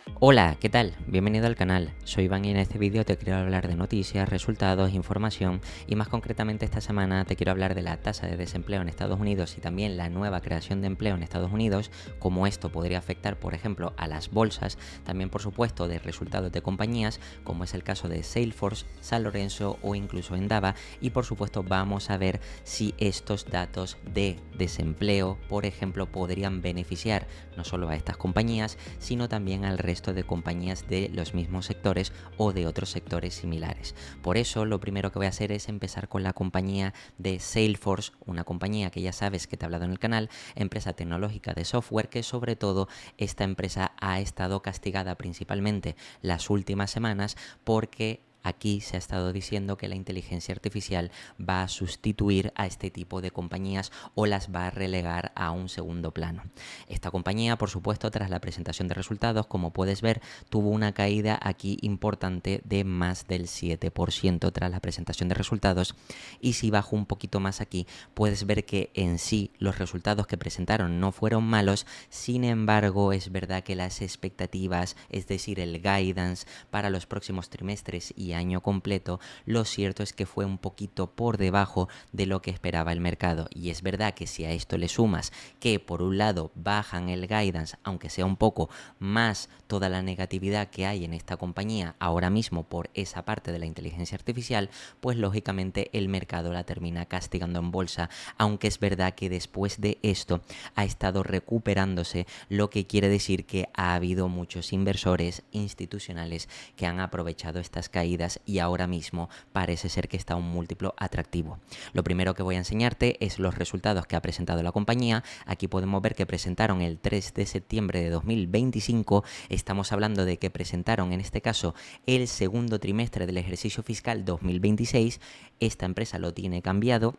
Hola, ¿qué tal? Bienvenido al canal. Soy Iván y en este vídeo te quiero hablar de noticias, resultados, información y más concretamente esta semana te quiero hablar de la tasa de desempleo en Estados Unidos y también la nueva creación de empleo en Estados Unidos, cómo esto podría afectar, por ejemplo, a las bolsas, también por supuesto de resultados de compañías, como es el caso de Salesforce, San Lorenzo o incluso Endava, y por supuesto vamos a ver si estos datos de desempleo, por ejemplo, podrían beneficiar no solo a estas compañías, sino también al resto de compañías de los mismos sectores o de otros sectores similares. Por eso lo primero que voy a hacer es empezar con la compañía de Salesforce, una compañía que ya sabes que te he hablado en el canal, empresa tecnológica de software que sobre todo esta empresa ha estado castigada principalmente las últimas semanas porque aquí se ha estado diciendo que la inteligencia artificial va a sustituir a este tipo de compañías o las va a relegar a un segundo plano. Esta compañía, por supuesto, tras la presentación de resultados, como puedes ver, tuvo una caída aquí importante de más del 7% tras la presentación de resultados. Y si bajo un poquito más aquí, puedes ver que en sí los resultados que presentaron no fueron malos. Sin embargo, es verdad que las expectativas, es decir, el guidance para los próximos trimestres y año completo, lo cierto es que fue un poquito por debajo de lo que esperaba el mercado. Y es verdad que si a esto le sumas que por un lado bajan el guidance, aunque sea un poco más toda la negatividad que hay en esta compañía ahora mismo por esa parte de la inteligencia artificial, pues lógicamente el mercado la termina castigando en bolsa, aunque es verdad que después de esto ha estado recuperándose, lo que quiere decir que ha habido muchos inversores institucionales que han aprovechado estas caídas y ahora mismo parece ser que está un múltiplo atractivo. Lo primero que voy a enseñarte es los resultados que ha presentado la compañía. Aquí podemos ver que presentaron el 3 de septiembre de 2025. Estamos hablando de que presentaron en este caso el segundo trimestre del ejercicio fiscal 2026. Esta empresa lo tiene cambiado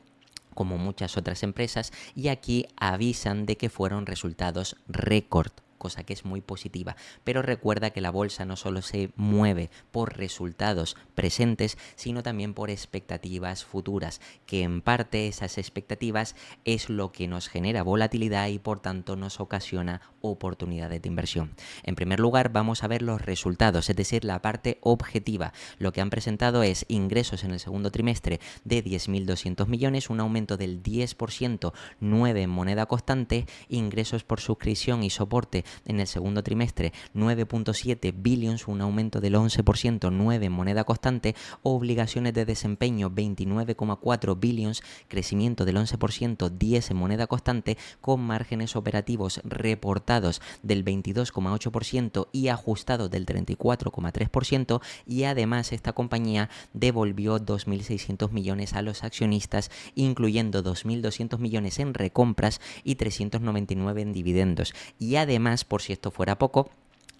como muchas otras empresas y aquí avisan de que fueron resultados récord, cosa que es muy positiva. Pero recuerda que la bolsa no solo se mueve por resultados presentes, sino también por expectativas futuras, que en parte esas expectativas es lo que nos genera volatilidad y por tanto nos ocasiona oportunidades de inversión. En primer lugar, vamos a ver los resultados, es decir, la parte objetiva. Lo que han presentado es ingresos en el segundo trimestre de 10.200 millones, un aumento del 10%, 9 en moneda constante, ingresos por suscripción y soporte en el segundo trimestre 9.7 billions, un aumento del 11%, 9 en moneda constante, obligaciones de desempeño 29,4 billions, crecimiento del 11%, 10 en moneda constante, con márgenes operativos reportados del 22,8% y ajustados del 34,3%, y además esta compañía devolvió 2.600 millones a los accionistas, incluyendo 2.200 millones en recompras y 399 en dividendos. Y además, por si esto fuera poco,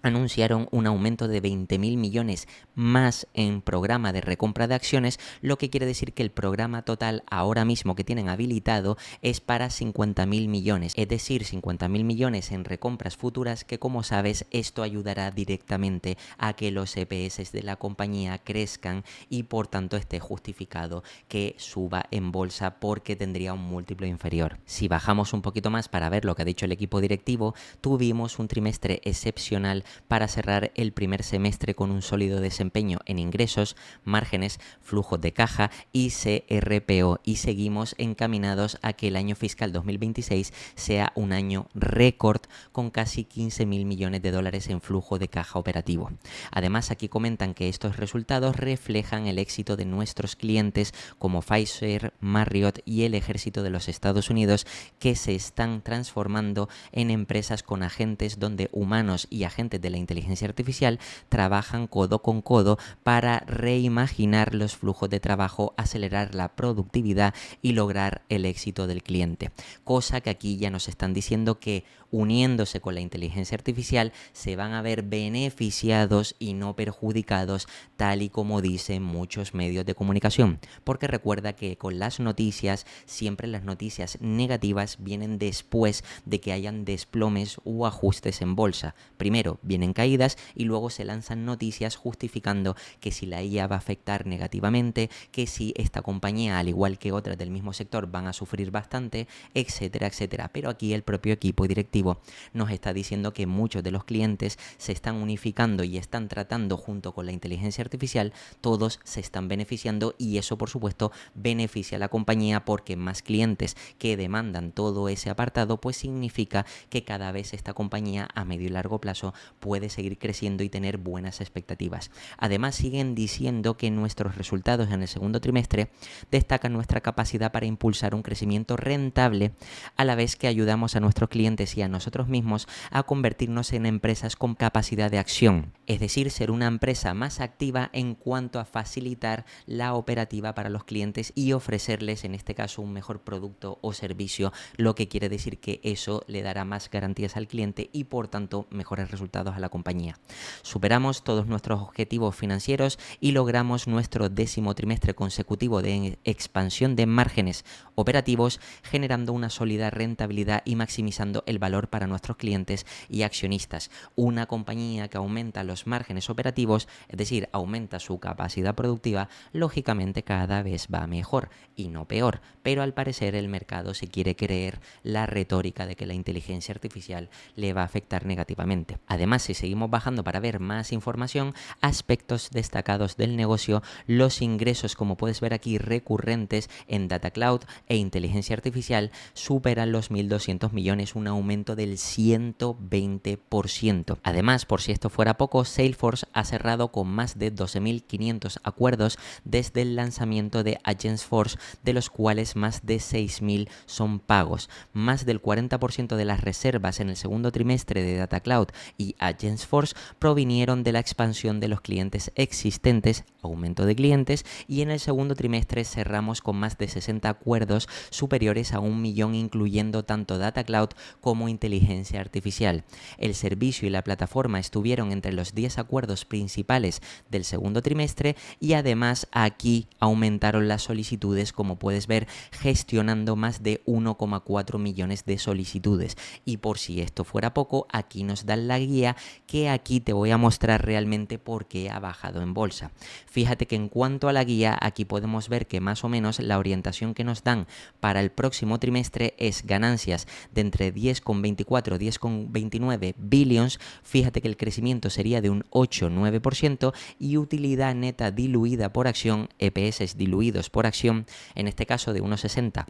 anunciaron un aumento de 20.000 millones más en programa de recompra de acciones, lo que quiere decir que el programa total ahora mismo que tienen habilitado es para 50.000 millones, es decir, 50.000 millones en recompras futuras, que como sabes esto ayudará directamente a que los EPS de la compañía crezcan y por tanto esté justificado que suba en bolsa porque tendría un múltiplo inferior. Si bajamos un poquito más para ver lo que ha dicho el equipo directivo, tuvimos un trimestre excepcional para cerrar el primer semestre con un sólido desempeño en ingresos, márgenes, flujos de caja y CRPO, y seguimos encaminados a que el año fiscal 2026 sea un año récord con casi 15.000 millones de dólares en flujo de caja operativo. Además, aquí comentan que estos resultados reflejan el éxito de nuestros clientes como Pfizer, Marriott y el Ejército de los Estados Unidos, que se están transformando en empresas con agentes donde humanos y agentes de la inteligencia artificial trabajan codo con codo para reimaginar los flujos de trabajo, acelerar la productividad y lograr el éxito del cliente. Cosa que aquí ya nos están diciendo que uniéndose con la inteligencia artificial se van a ver beneficiados y no perjudicados, tal y como dicen muchos medios de comunicación. Porque recuerda que con las noticias, siempre las noticias negativas vienen después de que hayan desplomes o ajustes en bolsa. Primero vienen caídas y luego se lanzan noticias justificando que si la IA va a afectar negativamente, que si esta compañía, al igual que otras del mismo sector, van a sufrir bastante, etcétera, etcétera. Pero aquí el propio equipo directivo nos está diciendo que muchos de los clientes se están unificando y están tratando junto con la inteligencia artificial, todos se están beneficiando y eso por supuesto beneficia a la compañía porque más clientes que demandan todo ese apartado pues significa que cada vez esta compañía a medio y largo plazo puede seguir creciendo y tener buenas expectativas. Además siguen diciendo que nuestros resultados en el segundo trimestre destacan nuestra capacidad para impulsar un crecimiento rentable a la vez que ayudamos a nuestros clientes y a nosotros mismos a convertirnos en empresas con capacidad de acción, es decir, ser una empresa más activa en cuanto a facilitar la operativa para los clientes y ofrecerles en este caso un mejor producto o servicio, lo que quiere decir que eso le dará más garantías al cliente y por tanto mejores resultados a la compañía. Superamos todos nuestros objetivos financieros y logramos nuestro 10º trimestre consecutivo de expansión de márgenes operativos, generando una sólida rentabilidad y maximizando el valor para nuestros clientes y accionistas. Una compañía que aumenta los márgenes operativos, es decir, aumenta su capacidad productiva, lógicamente cada vez va mejor y no peor, pero al parecer el mercado se quiere creer la retórica de que la inteligencia artificial le va a afectar negativamente. Además, si seguimos bajando para ver más información, aspectos destacados del negocio, los ingresos, como puedes ver aquí, recurrentes en Data Cloud e inteligencia artificial superan los 1.200 millones, un aumento del 120%. Además, por si esto fuera poco, Salesforce ha cerrado con más de 12.500 acuerdos desde el lanzamiento de Agentforce, de los cuales más de 6.000 son pagos. Más del 40% de las reservas en el segundo trimestre de Data Cloud y Agentforce provinieron de la expansión de los clientes existentes, aumento de clientes, y en el segundo trimestre cerramos con más de 60 acuerdos superiores a 1 millón, incluyendo tanto Data Cloud como inteligencia artificial. El servicio y la plataforma estuvieron entre los 10 acuerdos principales del segundo trimestre y además aquí aumentaron las solicitudes, como puedes ver, gestionando más de 1,4 millones de solicitudes. Y por si esto fuera poco, aquí nos dan la guía que aquí te voy a mostrar realmente por qué ha bajado en bolsa. Fíjate que en cuanto a la guía, aquí podemos ver que más o menos la orientación que nos dan para el próximo trimestre es ganancias de entre 10,24 10,29 billions. Fíjate que el crecimiento sería de un 8-9% y utilidad neta diluida por acción, EPS diluidos por acción, en este caso de 1,60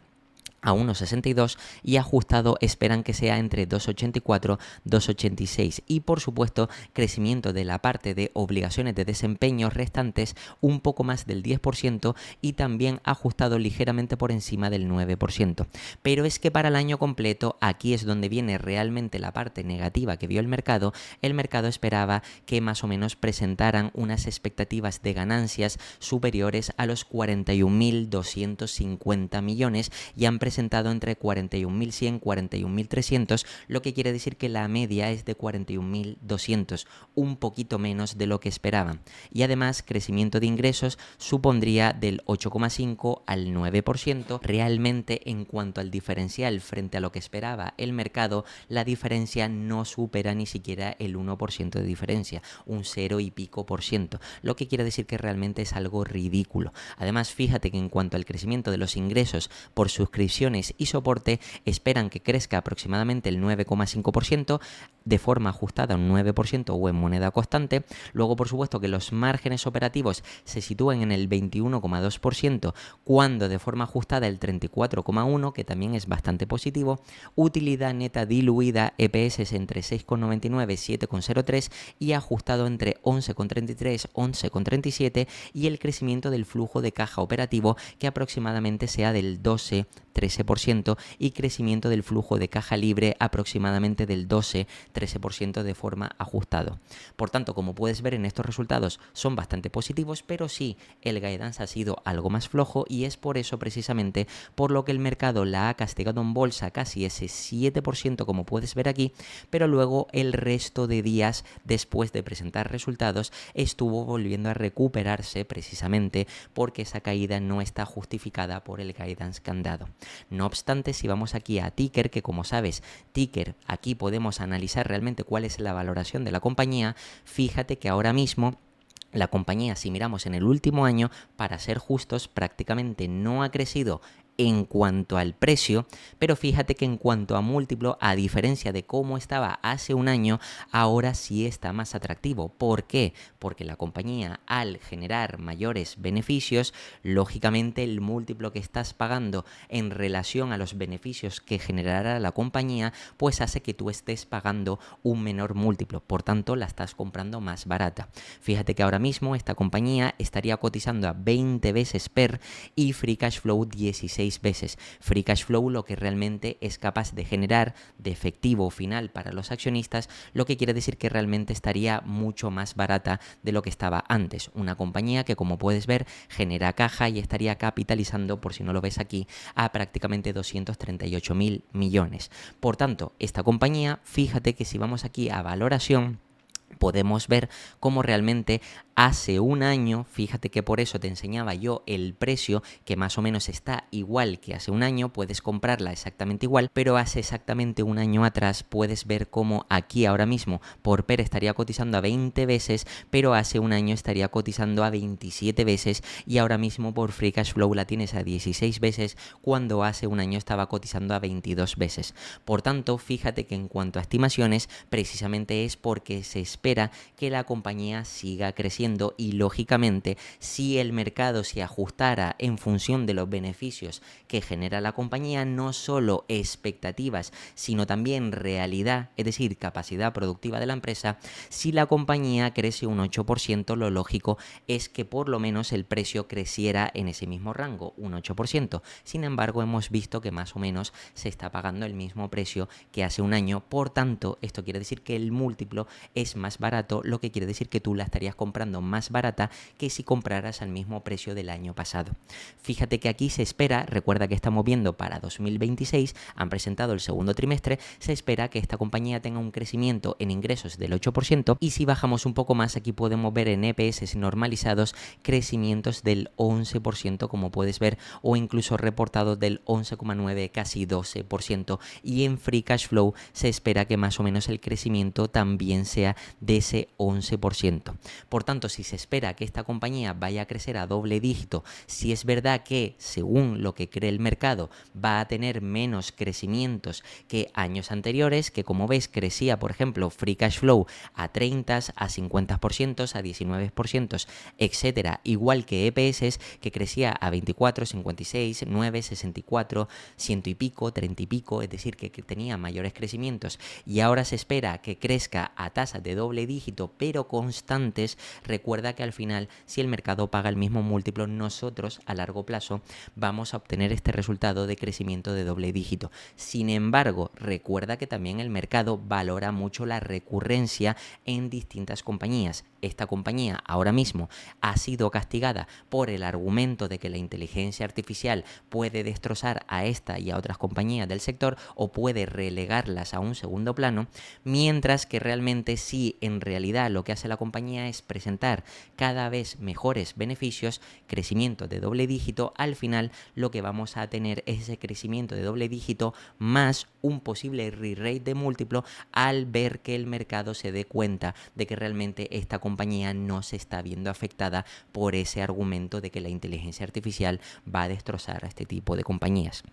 a 1,62 y ajustado esperan que sea entre 2,84 2,86 y por supuesto crecimiento de la parte de obligaciones de desempeño restantes un poco más del 10% y también ajustado ligeramente por encima del 9%. Pero es que para el año completo aquí es donde viene realmente la parte negativa que vio el mercado. El mercado esperaba que más o menos presentaran unas expectativas de ganancias superiores a los 41.250 millones y han presentado entre 41.100 41.300, lo que quiere decir que la media es de 41.200, un poquito menos de lo que esperaban. Y además, crecimiento de ingresos supondría del 8,5 al 9%. Realmente, en cuanto al diferencial frente a lo que esperaba el mercado, la diferencia no supera ni siquiera el 1% de diferencia, un 0 y pico por ciento, lo que quiere decir que realmente es algo ridículo. Además, fíjate que en cuanto al crecimiento de los ingresos por suscripción y soporte, esperan que crezca aproximadamente el 9,5%, de forma ajustada un 9% o en moneda constante. Luego, por supuesto, que los márgenes operativos se sitúen en el 21,2%, cuando de forma ajustada el 34,1%, que también es bastante positivo. Utilidad neta diluida, EPS entre 6,99 7,03 y ajustado entre 11,33 11,37 y el crecimiento del flujo de caja operativo que aproximadamente sea del 12-13% y crecimiento del flujo de caja libre aproximadamente del 12-13% de forma ajustado. Por tanto, como puedes ver en estos resultados son bastante positivos, pero sí, el guidance ha sido algo más flojo y es por eso precisamente por lo que el mercado la ha castigado en bolsa casi ese 7% como puedes ver aquí, pero luego el resto de días después de presentar resultados estuvo volviendo a recuperarse precisamente porque esa caída no está justificada por el guidance que han dado. No obstante, si vamos aquí a Ticker, que como sabes, Ticker, aquí podemos analizar realmente cuál es la valoración de la compañía, fíjate que ahora mismo la compañía, si miramos en el último año, para ser justos, prácticamente no ha crecido en cuanto al precio, pero fíjate que en cuanto a múltiplo, a diferencia de cómo estaba hace un año, ahora sí está más atractivo. ¿Por qué? Porque la compañía, al generar mayores beneficios, lógicamente el múltiplo que estás pagando en relación a los beneficios que generará la compañía, pues hace que tú estés pagando un menor múltiplo, por tanto la estás comprando más barata. Fíjate que ahora mismo esta compañía estaría cotizando a 20 veces PER y Free Cash Flow 16 veces. Free Cash Flow lo que realmente es capaz de generar de efectivo final para los accionistas, lo que quiere decir que realmente estaría mucho más barata de lo que estaba antes. Una compañía que, como puedes ver, genera caja y estaría capitalizando, por si no lo ves aquí, a prácticamente 238.000 millones. Por tanto, esta compañía, fíjate que si vamos aquí a valoración, podemos ver cómo realmente hace un año, fíjate que por eso te enseñaba yo el precio, que más o menos está igual que hace un año, puedes comprarla exactamente igual, pero hace exactamente un año atrás puedes ver cómo aquí ahora mismo por PER estaría cotizando a 20 veces, pero hace un año estaría cotizando a 27 veces y ahora mismo por Free Cash Flow la tienes a 16 veces cuando hace un año estaba cotizando a 22 veces. Por tanto, fíjate que en cuanto a estimaciones, precisamente es porque se espera que la compañía siga creciendo y lógicamente si el mercado se ajustara en función de los beneficios que genera la compañía, no solo expectativas sino también realidad, es decir, capacidad productiva de la empresa, si la compañía crece un 8%, lo lógico es que por lo menos el precio creciera en ese mismo rango, un 8%. Sin embargo, hemos visto que más o menos se está pagando el mismo precio que hace un año, por tanto, esto quiere decir que el múltiplo es más barato, lo que quiere decir que tú la estarías comprando más barata que si compraras al mismo precio del año pasado. Fíjate que aquí se espera, recuerda que estamos viendo para 2026, han presentado el segundo trimestre, se espera que esta compañía tenga un crecimiento en ingresos del 8% y si bajamos un poco más aquí podemos ver en EPS normalizados crecimientos del 11% como puedes ver o incluso reportados del 11,9 casi 12% y en Free Cash Flow se espera que más o menos el crecimiento también sea de ese 11%. Por tanto, si se espera que esta compañía vaya a crecer a doble dígito, si es verdad que según lo que cree el mercado va a tener menos crecimientos que años anteriores, que como ves crecía por ejemplo Free Cash Flow a 30, a 50%, a 19%, etcétera, igual que EPS que crecía a 24, 56, 9, 64, 100 y pico, 30 y pico, es decir, que tenía mayores crecimientos y ahora se espera que crezca a tasas de doble dígito pero constantes, recuerda que al final si el mercado paga el mismo múltiplo, nosotros a largo plazo vamos a obtener este resultado de crecimiento de doble dígito. Sin embargo, recuerda que también el mercado valora mucho la recurrencia en distintas compañías. Esta compañía ahora mismo ha sido castigada por el argumento de que la inteligencia artificial puede destrozar a esta y a otras compañías del sector o puede relegarlas a un segundo plano, mientras que realmente sí, en realidad lo que hace la compañía es presentar cada vez mejores beneficios, crecimiento de doble dígito, al final lo que vamos a tener es ese crecimiento de doble dígito más un posible re-rate de múltiplo al ver que el mercado se dé cuenta de que realmente esta compañía no se está viendo afectada por ese argumento de que la inteligencia artificial va a destrozar a este tipo de compañías.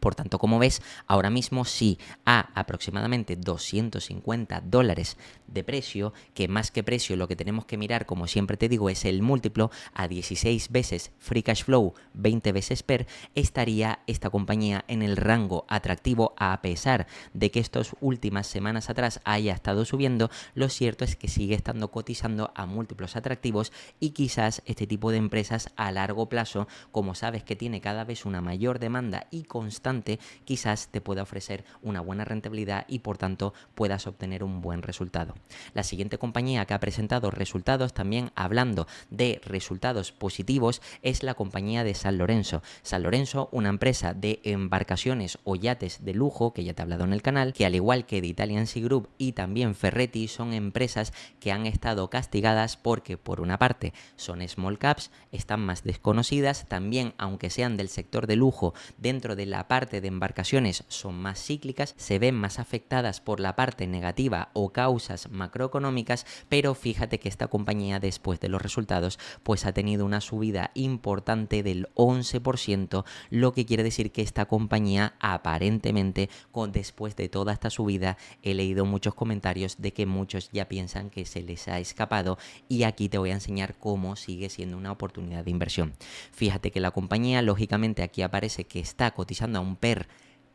Por tanto, como ves, ahora mismo sí a aproximadamente $250 de precio, que más que precio lo que tenemos que mirar, como siempre te digo, es el múltiplo, a 16 veces Free Cash Flow, 20 veces PER, estaría esta compañía en el rango atractivo a pesar de que estas últimas semanas atrás haya estado subiendo, lo cierto es que sigue estando cotizando a múltiplos atractivos y quizás este tipo de empresas a largo plazo, como sabes que tiene cada vez una mayor demanda y constante, quizás te pueda ofrecer una buena rentabilidad y por tanto puedas obtener un buen resultado. La siguiente compañía que ha presentado resultados, también hablando de resultados positivos, es la compañía de San Lorenzo. San Lorenzo, una empresa de embarcaciones o yates de lujo, que ya te he hablado en el canal, que al igual que The Italian Sea Group y también Ferretti son empresas que han estado castigadas porque por una parte son small caps, están más desconocidas, también aunque sean del sector de lujo dentro de la parte parte de embarcaciones son más cíclicas, se ven más afectadas por la parte negativa o causas macroeconómicas, pero fíjate que esta compañía después de los resultados pues ha tenido una subida importante del 11%, lo que quiere decir que esta compañía aparentemente después de toda esta subida he leído muchos comentarios de que muchos ya piensan que se les ha escapado y aquí te voy a enseñar cómo sigue siendo una oportunidad de inversión. Fíjate que la compañía lógicamente aquí aparece que está cotizando a un PER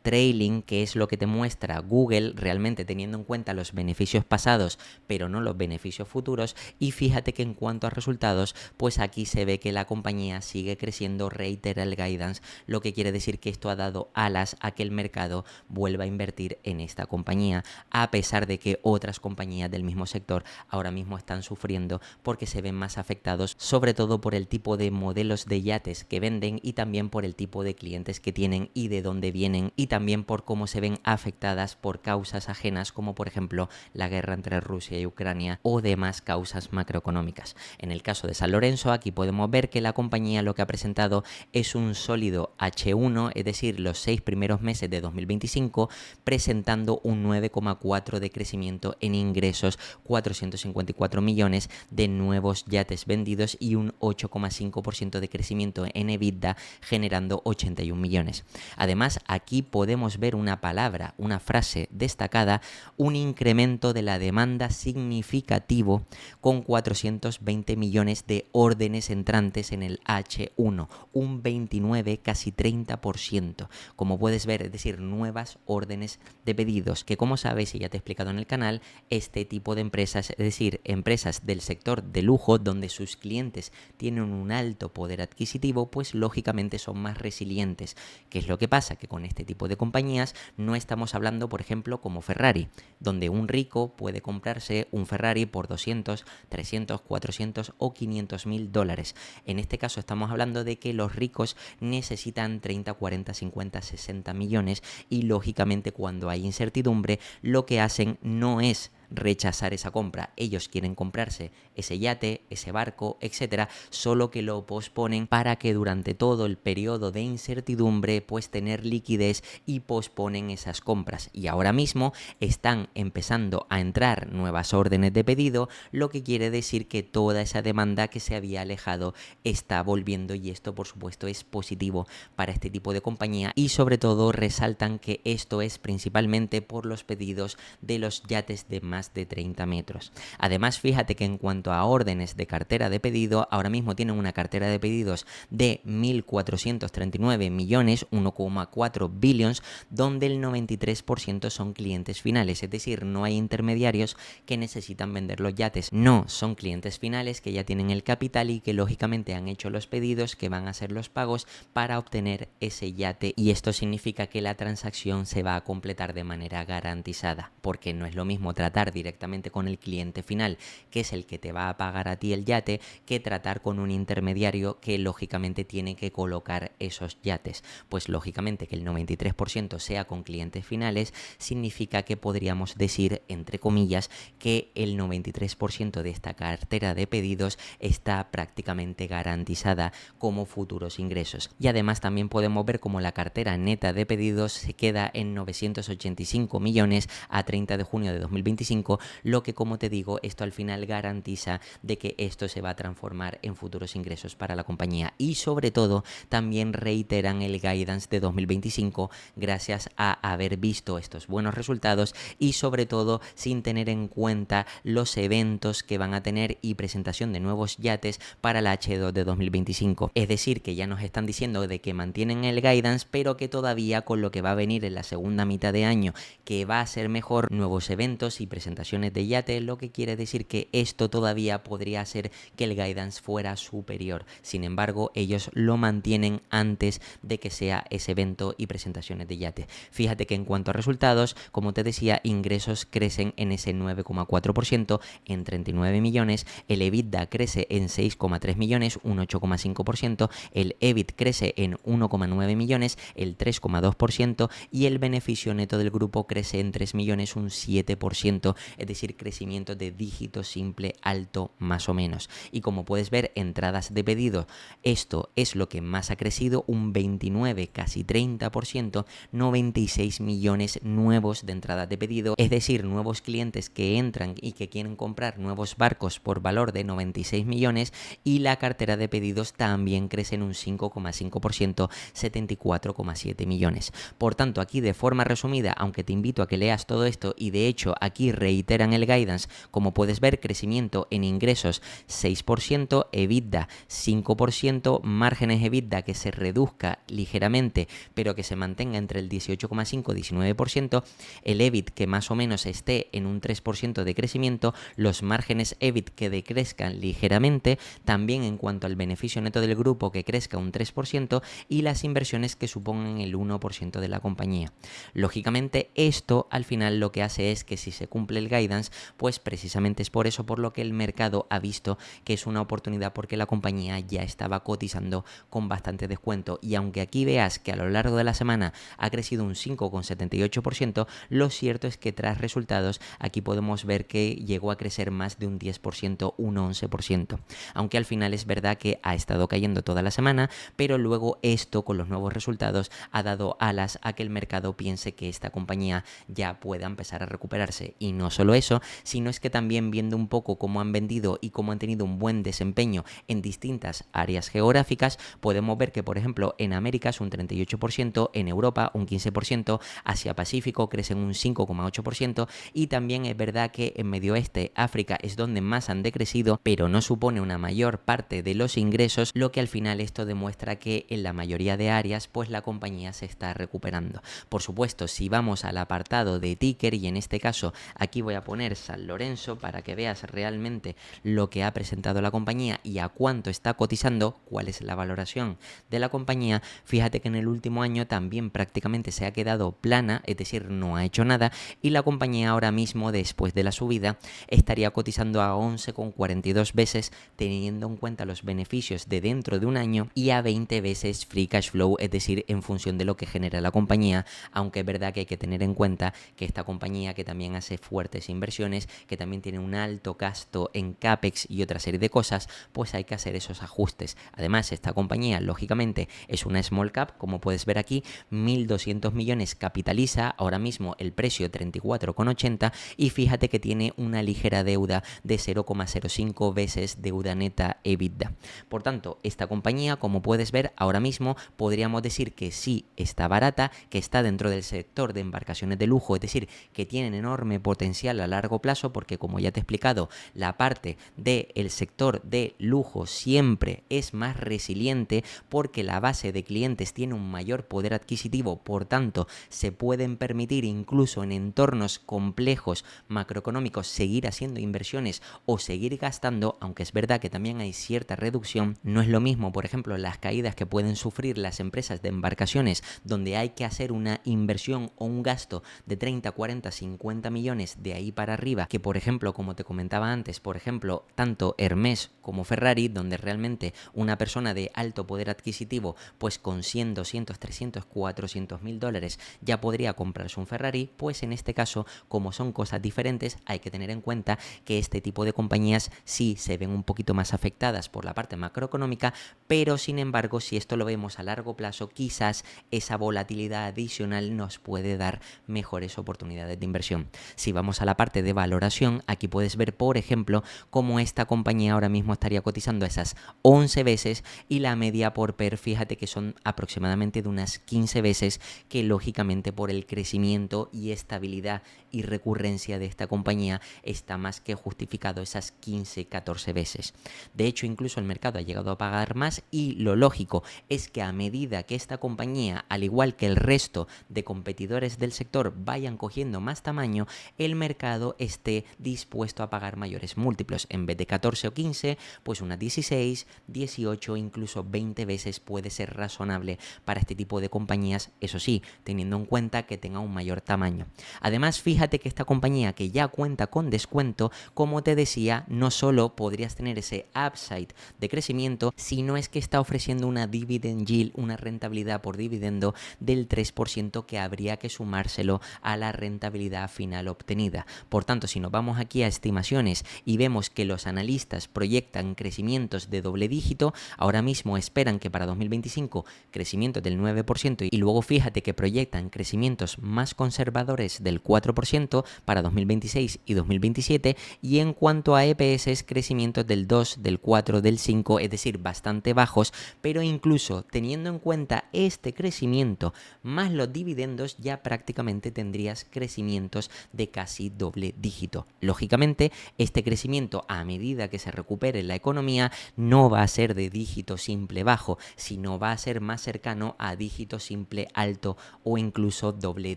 trailing, que es lo que te muestra Google realmente teniendo en cuenta los beneficios pasados pero no los beneficios futuros, y fíjate que en cuanto a resultados pues aquí se ve que la compañía sigue creciendo, reitera el guidance, lo que quiere decir que esto ha dado alas a que el mercado vuelva a invertir en esta compañía, a pesar de que otras compañías del mismo sector ahora mismo están sufriendo porque se ven más afectados, sobre todo por el tipo de modelos de yates que venden y también por el tipo de clientes que tienen y de dónde vienen, y también por cómo se ven afectadas por causas ajenas como por ejemplo la guerra entre Rusia y Ucrania o demás causas macroeconómicas. En el caso de San Lorenzo aquí podemos ver que la compañía lo que ha presentado es un sólido H1, es decir, los 6 primeros meses de 2025, presentando un 9,4 de crecimiento en ingresos, 454 millones de nuevos yates vendidos y un 8,5% de crecimiento en EBITDA, generando 81 millones. Además, aquí podemos ver una palabra, una frase destacada, un incremento de la demanda significativo con 420 millones de órdenes entrantes en el H1, un 29, casi 30%, como puedes ver, es decir, nuevas órdenes de pedidos, que como sabes y ya te he explicado en el canal, este tipo de empresas, es decir, empresas del sector de lujo donde sus clientes tienen un alto poder adquisitivo, pues lógicamente son más resilientes. ¿Qué es lo que pasa? Que con este tipo de compañías no estamos hablando, por ejemplo, como Ferrari, donde un rico puede comprarse un Ferrari por 200, 300, 400 o 500 mil dólares. En este caso estamos hablando de que los ricos necesitan 30, 40, 50, 60 millones y lógicamente cuando hay incertidumbre lo que hacen no es rechazar esa compra. Ellos quieren comprarse ese yate, ese barco, etcétera, solo que lo posponen para que durante todo el periodo de incertidumbre pues tener liquidez y posponen esas compras. Y ahora mismo están empezando a entrar nuevas órdenes de pedido, lo que quiere decir que toda esa demanda que se había alejado está volviendo, y esto por supuesto es positivo para este tipo de compañía, y sobre todo resaltan que esto es principalmente por los pedidos de los yates de más de 30 metros. Además, fíjate que en cuanto a órdenes de cartera de pedido, ahora mismo tienen una cartera de pedidos de 1.439 millones, 1,4 billions, donde el 93% son clientes finales, es decir, no hay intermediarios que necesitan vender los yates, no, son clientes finales que ya tienen el capital y que lógicamente han hecho los pedidos, que van a hacer los pagos para obtener ese yate, y esto significa que la transacción se va a completar de manera garantizada, porque no es lo mismo tratar directamente con el cliente final, que es el que te va a pagar a ti el yate, que tratar con un intermediario que lógicamente tiene que colocar esos yates. Pues lógicamente que el 93% sea con clientes finales significa que podríamos decir, entre comillas, que el 93% de esta cartera de pedidos está prácticamente garantizada como futuros ingresos. Y además también podemos ver cómo la cartera neta de pedidos se queda en 985 millones a 30 de junio de 2025, lo que, como te digo, esto al final garantiza de que esto se va a transformar en futuros ingresos para la compañía, y sobre todo también reiteran el guidance de 2025 gracias a haber visto estos buenos resultados y sobre todo sin tener en cuenta los eventos que van a tener y presentación de nuevos yates para la H2 de 2025. Es decir, que ya nos están diciendo de que mantienen el guidance, pero que todavía con lo que va a venir en la segunda mitad de año, que va a ser mejor, nuevos eventos y presentaciones de yate, lo que quiere decir que esto todavía podría hacer que el guidance fuera superior. Sin embargo, ellos lo mantienen antes de que sea ese evento y presentaciones de yate. Fíjate que en cuanto a resultados, como te decía, ingresos crecen en ese 9,4% en 39 millones, el EBITDA crece en 6,3 millones, un 8,5%, el EBIT crece en 1,9 millones, el 3,2%, y el beneficio neto del grupo crece en 3 millones, un 7%, alto, es decir, crecimiento de dígito simple alto más o menos. Y como puedes ver, entradas de pedido, esto es lo que más ha crecido, un 29, casi 30%, 96 millones nuevos de entradas de pedido, es decir, nuevos clientes que entran y que quieren comprar nuevos barcos por valor de 96 millones, y la cartera de pedidos también crece en un 5,5%, 74,7 millones. Por tanto, aquí de forma resumida, aunque te invito a que leas todo esto, y de hecho aquí reiteran el guidance, como puedes ver, crecimiento en ingresos 6%, EBITDA 5%, márgenes EBITDA que se reduzca ligeramente pero que se mantenga entre el 18,5 y 19%, el EBIT que más o menos esté en un 3% de crecimiento, los márgenes EBIT que decrezcan ligeramente, también en cuanto al beneficio neto del grupo que crezca un 3% y las inversiones que supongan el 1% de la compañía. Lógicamente esto al final lo que hace es que si se cumple el guidance, pues precisamente es por eso por lo que el mercado ha visto que es una oportunidad, porque la compañía ya estaba cotizando con bastante descuento, y aunque aquí veas que a lo largo de la semana ha crecido un 5,78%, lo cierto es que tras resultados aquí podemos ver que llegó a crecer más de un 10%, un 11%, aunque al final es verdad que ha estado cayendo toda la semana, pero luego esto con los nuevos resultados ha dado alas a que el mercado piense que esta compañía ya pueda empezar a recuperarse. Y no solo eso, sino es que también viendo un poco cómo han vendido y cómo han tenido un buen desempeño en distintas áreas geográficas, podemos ver que por ejemplo en América es un 38%, en Europa un 15%, Asia Pacífico crece en un 5,8%, y también es verdad que en Medio Oeste, África es donde más han decrecido, pero no supone una mayor parte de los ingresos, lo que al final esto demuestra que en la mayoría de áreas pues la compañía se está recuperando. Por supuesto, si vamos al apartado de ticker, y en este caso aquí voy a poner San Lorenzo para que veas realmente lo que ha presentado la compañía y a cuánto está cotizando, cuál es la valoración de la compañía, fíjate que en el último año también prácticamente se ha quedado plana, es decir, no ha hecho nada, y la compañía ahora mismo, después de la subida, estaría cotizando a 11,42 veces, teniendo en cuenta los beneficios de dentro de un año, y a 20 veces free cash flow, es decir, en función de lo que genera la compañía, aunque es verdad que hay que tener en cuenta que esta compañía, que también hace fuertes inversiones, que también tiene un alto gasto en CAPEX y otra serie de cosas, pues hay que hacer esos ajustes. Además, esta compañía lógicamente es una small cap, como puedes ver aquí, 1.200 millones capitaliza, ahora mismo el precio 34,80, y fíjate que tiene una ligera deuda de 0,05 veces deuda neta EBITDA. Por tanto, esta compañía, como puedes ver ahora mismo, podríamos decir que sí está barata, que está dentro del sector de embarcaciones de lujo, es decir, que tienen enorme potencial a largo plazo, porque como ya te he explicado, la parte del sector de lujo siempre es más resiliente porque la base de clientes tiene un mayor poder adquisitivo, por tanto se pueden permitir incluso en entornos complejos macroeconómicos seguir haciendo inversiones o seguir gastando, aunque es verdad que también hay cierta reducción. No es lo mismo, por ejemplo, las caídas que pueden sufrir las empresas de embarcaciones, donde hay que hacer una inversión o un gasto de 30, 40, 50 millones de ahí para arriba, que por ejemplo, como te comentaba antes, por ejemplo, tanto Hermès como Ferrari, donde realmente una persona de alto poder adquisitivo, pues con 100, 200, 300, 400 mil dólares ya podría comprarse un Ferrari, pues en este caso, como son cosas diferentes, hay que tener en cuenta que este tipo de compañías sí se ven un poquito más afectadas por la parte macroeconómica, pero sin embargo, si esto lo vemos a largo plazo, quizás esa volatilidad adicional nos puede dar mejores oportunidades de inversión. Si vamos a la parte de valoración, aquí puedes ver, por ejemplo, cómo esta compañía ahora mismo estaría cotizando esas 11 veces, y la media por PER, fíjate que son aproximadamente de unas 15 veces, que lógicamente por el crecimiento y estabilidad y recurrencia de esta compañía está más que justificado esas 15, 14 veces. De hecho, incluso el mercado ha llegado a pagar más, y lo lógico es que a medida que esta compañía, al igual que el resto de competidores del sector, vayan cogiendo más tamaño, el mercado esté dispuesto a pagar mayores múltiplos. En vez de 14 o 15, pues unas 16, 18, incluso 20 veces puede ser razonable para este tipo de compañías, eso sí, teniendo en cuenta que tenga un mayor tamaño. Además, fíjate que esta compañía, que ya cuenta con descuento, como te decía, no solo podrías tener ese upside de crecimiento, sino es que está ofreciendo una dividend yield, una rentabilidad por dividendo del 3%, que habría que sumárselo a la rentabilidad final obtenida. sostenida. Por tanto, si nos vamos aquí a estimaciones y vemos que los analistas proyectan crecimientos de doble dígito, ahora mismo esperan que para 2025 crecimientos del 9% y luego fíjate que proyectan crecimientos más conservadores del 4% para 2026 y 2027, y en cuanto a EPS crecimientos del 2, del 4, del 5, es decir, bastante bajos, pero incluso teniendo en cuenta este crecimiento más los dividendos ya prácticamente tendrías crecimientos de casi doble dígito. Lógicamente, este crecimiento a medida que se recupere la economía no va a ser de dígito simple bajo, sino va a ser más cercano a dígito simple alto o incluso doble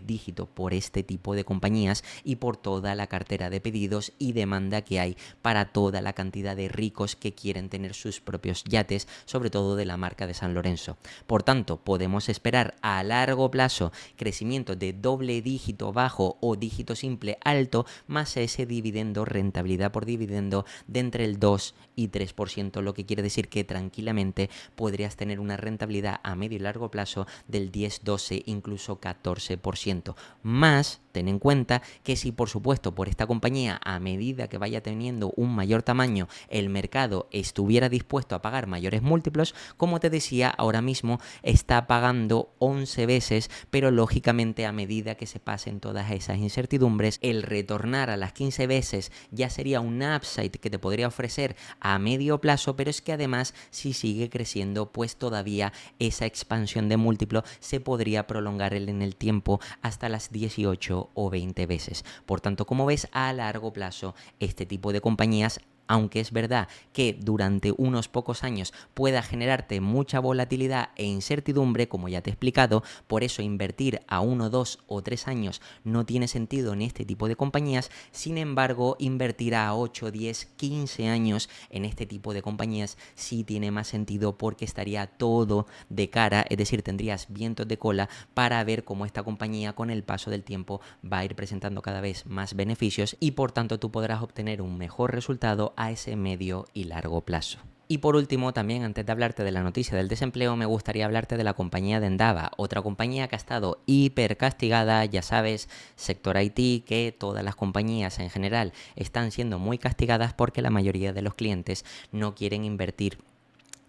dígito por este tipo de compañías y por toda la cartera de pedidos y demanda que hay para toda la cantidad de ricos que quieren tener sus propios yates, sobre todo de la marca de San Lorenzo. Por tanto, podemos esperar a largo plazo crecimiento de doble dígito bajo o dígito simple alto, más ese dividendo, rentabilidad por dividendo de entre el 2 y 3%, lo que quiere decir que tranquilamente podrías tener una rentabilidad a medio y largo plazo del 10, 12, incluso 14%. Más, ten en cuenta que si por supuesto por esta compañía a medida que vaya teniendo un mayor tamaño el mercado estuviera dispuesto a pagar mayores múltiplos, como te decía, ahora mismo está pagando 11 veces, pero lógicamente a medida que se pasen todas esas incertidumbres, el retornar a las 15 veces ya sería un upside que te podría ofrecer a medio plazo, pero es que además si sigue creciendo, pues todavía esa expansión de múltiplo se podría prolongar en el tiempo hasta las 18 o 20 veces. Por tanto, como ves, a largo plazo este tipo de compañías, aunque es verdad que durante unos pocos años pueda generarte mucha volatilidad e incertidumbre, como ya te he explicado, por eso invertir a 1, 2 o 3 años no tiene sentido en este tipo de compañías. Sin embargo, invertir a 8, 10, 15 años en este tipo de compañías sí tiene más sentido, porque estaría todo de cara, es decir, tendrías vientos de cola para ver cómo esta compañía con el paso del tiempo va a ir presentando cada vez más beneficios y por tanto tú podrás obtener un mejor resultado a ese medio y largo plazo. Y por último, también antes de hablarte de la noticia del desempleo, me gustaría hablarte de la compañía de Endava, otra compañía que ha estado hiper castigada, ya sabes, sector IT, que todas las compañías en general están siendo muy castigadas porque la mayoría de los clientes no quieren invertir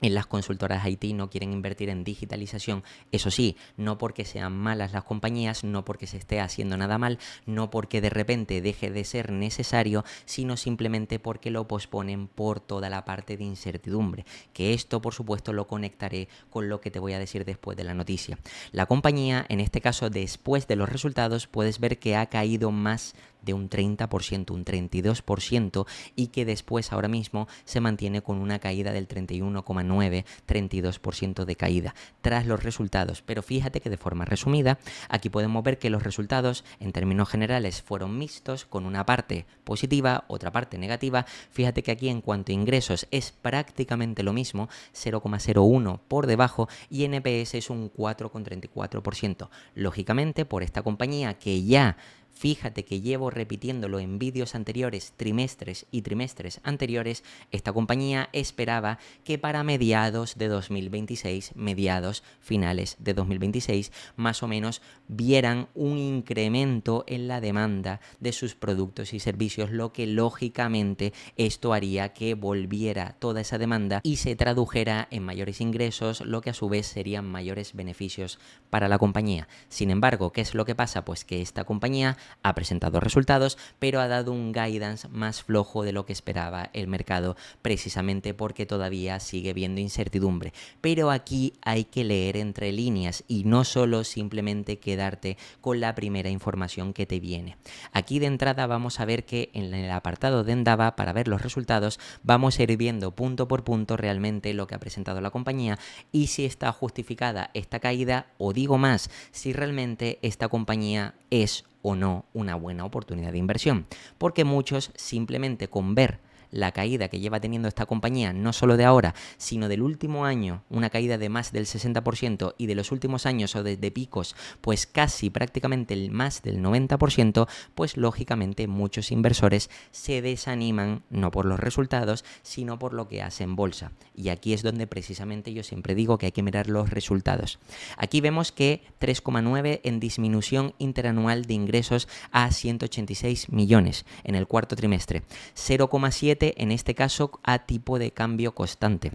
en las consultoras IT, no quieren invertir en digitalización. Eso sí, no porque sean malas las compañías, no porque se esté haciendo nada mal, no porque de repente deje de ser necesario, sino simplemente porque lo posponen por toda la parte de incertidumbre, que esto por supuesto lo conectaré con lo que te voy a decir después de la noticia. La compañía, en este caso después de los resultados, puedes ver que ha caído más de un 30%, un 32%, y que después ahora mismo se mantiene con una caída del 31,9, 32% de caída tras los resultados. Pero fíjate que de forma resumida, aquí podemos ver que los resultados en términos generales fueron mixtos, con una parte positiva, otra parte negativa. Fíjate que aquí en cuanto a ingresos es prácticamente lo mismo, 0,01 por debajo, y NPS es un 4,34%. Lógicamente, por esta compañía que ya, fíjate que llevo repitiéndolo en vídeos anteriores, trimestres y trimestres anteriores, esta compañía esperaba que para mediados de 2026, mediados finales de 2026, más o menos vieran un incremento en la demanda de sus productos y servicios, lo que lógicamente esto haría que volviera toda esa demanda y se tradujera en mayores ingresos, lo que a su vez serían mayores beneficios para la compañía. Sin embargo, ¿qué es lo que pasa? Pues que esta compañía ha presentado resultados, pero ha dado un guidance más flojo de lo que esperaba el mercado, precisamente porque todavía sigue viendo incertidumbre. Pero aquí hay que leer entre líneas y no solo simplemente quedarte con la primera información que te viene. Aquí de entrada vamos a ver que en el apartado de Endava, para ver los resultados, vamos a ir viendo punto por punto realmente lo que ha presentado la compañía y si está justificada esta caída, o digo más, si realmente esta compañía es o no una buena oportunidad de inversión, porque muchos simplemente con ver la caída que lleva teniendo esta compañía, no solo de ahora, sino del último año, una caída de más del 60%, y de los últimos años o desde picos, pues casi prácticamente el más del 90%, pues lógicamente muchos inversores se desaniman no por los resultados, sino por lo que hace en bolsa. Y aquí es donde precisamente yo siempre digo que hay que mirar los resultados. Aquí vemos que 3,9 en disminución interanual de ingresos a 186 millones en el cuarto trimestre, 0,7 en este caso a tipo de cambio constante.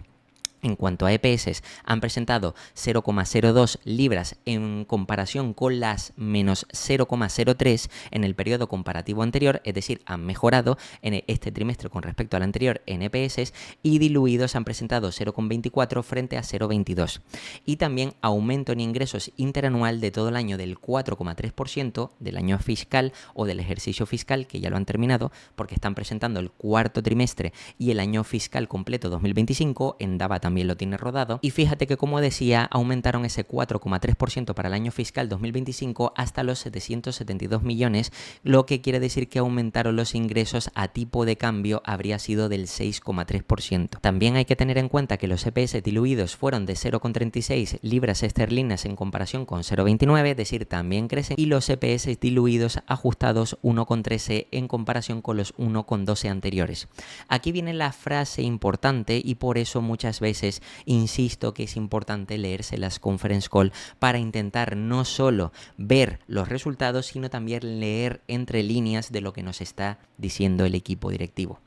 En cuanto a EPS, han presentado 0,02 libras en comparación con las menos 0,03 en el periodo comparativo anterior, es decir, han mejorado en este trimestre con respecto al anterior en EPS, y diluidos han presentado 0,24 frente a 0,22. Y también aumento en ingresos interanual de todo el año del 4,3% del año fiscal o del ejercicio fiscal, que ya lo han terminado, porque están presentando el cuarto trimestre y el año fiscal completo 2025, en Endava también lo tiene rodado, y fíjate que, como decía, aumentaron ese 4,3% para el año fiscal 2025 hasta los 772 millones, lo que quiere decir que aumentaron los ingresos a tipo de cambio, habría sido del 6,3%. También hay que tener en cuenta que los EPS diluidos fueron de 0,36 libras esterlinas en comparación con 0,29, es decir, también crecen, y los EPS diluidos ajustados 1,13 en comparación con los 1,12 anteriores. Aquí viene la frase importante, y por eso muchas veces insisto que es importante leerse las conference call para intentar no solo ver los resultados, sino también leer entre líneas de lo que nos está diciendo el equipo directivo.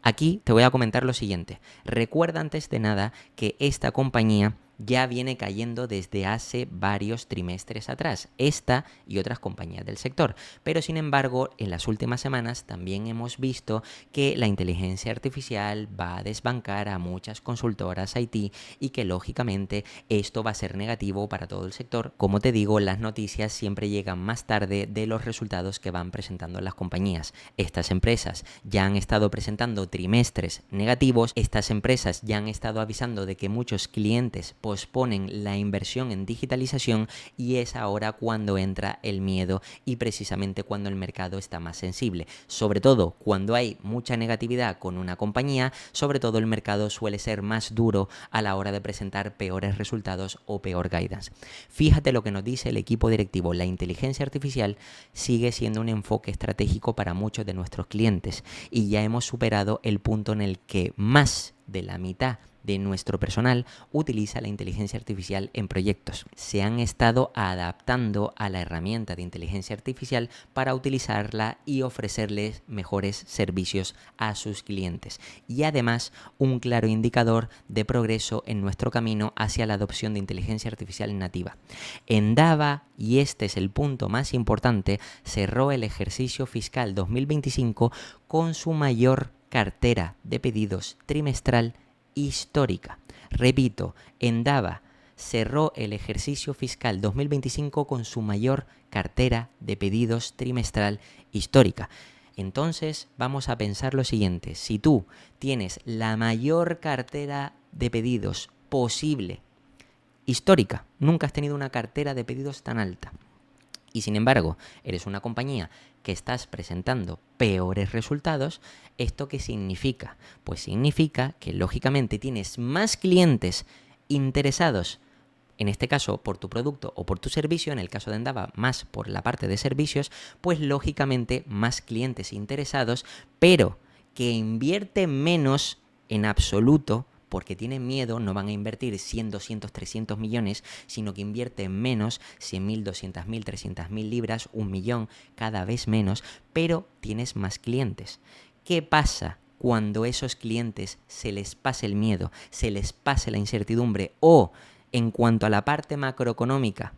Aquí te voy a comentar lo siguiente. Recuerda antes de nada que esta compañía ya viene cayendo desde hace varios trimestres atrás, esta y otras compañías del sector. Pero sin embargo, en las últimas semanas también hemos visto que la inteligencia artificial va a desbancar a muchas consultoras IT, y que lógicamente esto va a ser negativo para todo el sector. Como te digo, las noticias siempre llegan más tarde de los resultados que van presentando las compañías. Estas empresas ya han estado presentando trimestres negativos, estas empresas ya han estado avisando de que muchos clientes posponen la inversión en digitalización, y es ahora cuando entra el miedo, y precisamente cuando el mercado está más sensible. Sobre todo cuando hay mucha negatividad con una compañía, sobre todo el mercado suele ser más duro a la hora de presentar peores resultados o peor guidance. Fíjate lo que nos dice el equipo directivo: la inteligencia artificial sigue siendo un enfoque estratégico para muchos de nuestros clientes, y ya hemos superado el punto en el que más de la mitad de nuestro personal utiliza la inteligencia artificial en proyectos. Se han estado adaptando a la herramienta de inteligencia artificial para utilizarla y ofrecerles mejores servicios a sus clientes. Y además, un claro indicador de progreso en nuestro camino hacia la adopción de inteligencia artificial nativa. Endava, y este es el punto más importante, cerró el ejercicio fiscal 2025 con su mayor cartera de pedidos trimestral histórica. Repito, Endava cerró el ejercicio fiscal 2025 con su mayor cartera de pedidos trimestral histórica. Entonces vamos a pensar lo siguiente: si tú tienes la mayor cartera de pedidos posible, histórica, nunca has tenido una cartera de pedidos tan alta, y sin embargo eres una compañía que estás presentando peores resultados, ¿esto qué significa? Pues significa que lógicamente tienes más clientes interesados, en este caso por tu producto o por tu servicio, en el caso de Endava más por la parte de servicios, pues lógicamente más clientes interesados, pero que invierten menos en absoluto, porque tienen miedo, no van a invertir 100, 200, 300 millones, sino que invierten menos, 100.000, 200.000, 300.000 libras, 1 millón, cada vez menos, pero tienes más clientes. ¿Qué pasa cuando a esos clientes se les pase el miedo, se les pase la incertidumbre, o en cuanto a la parte macroeconómica,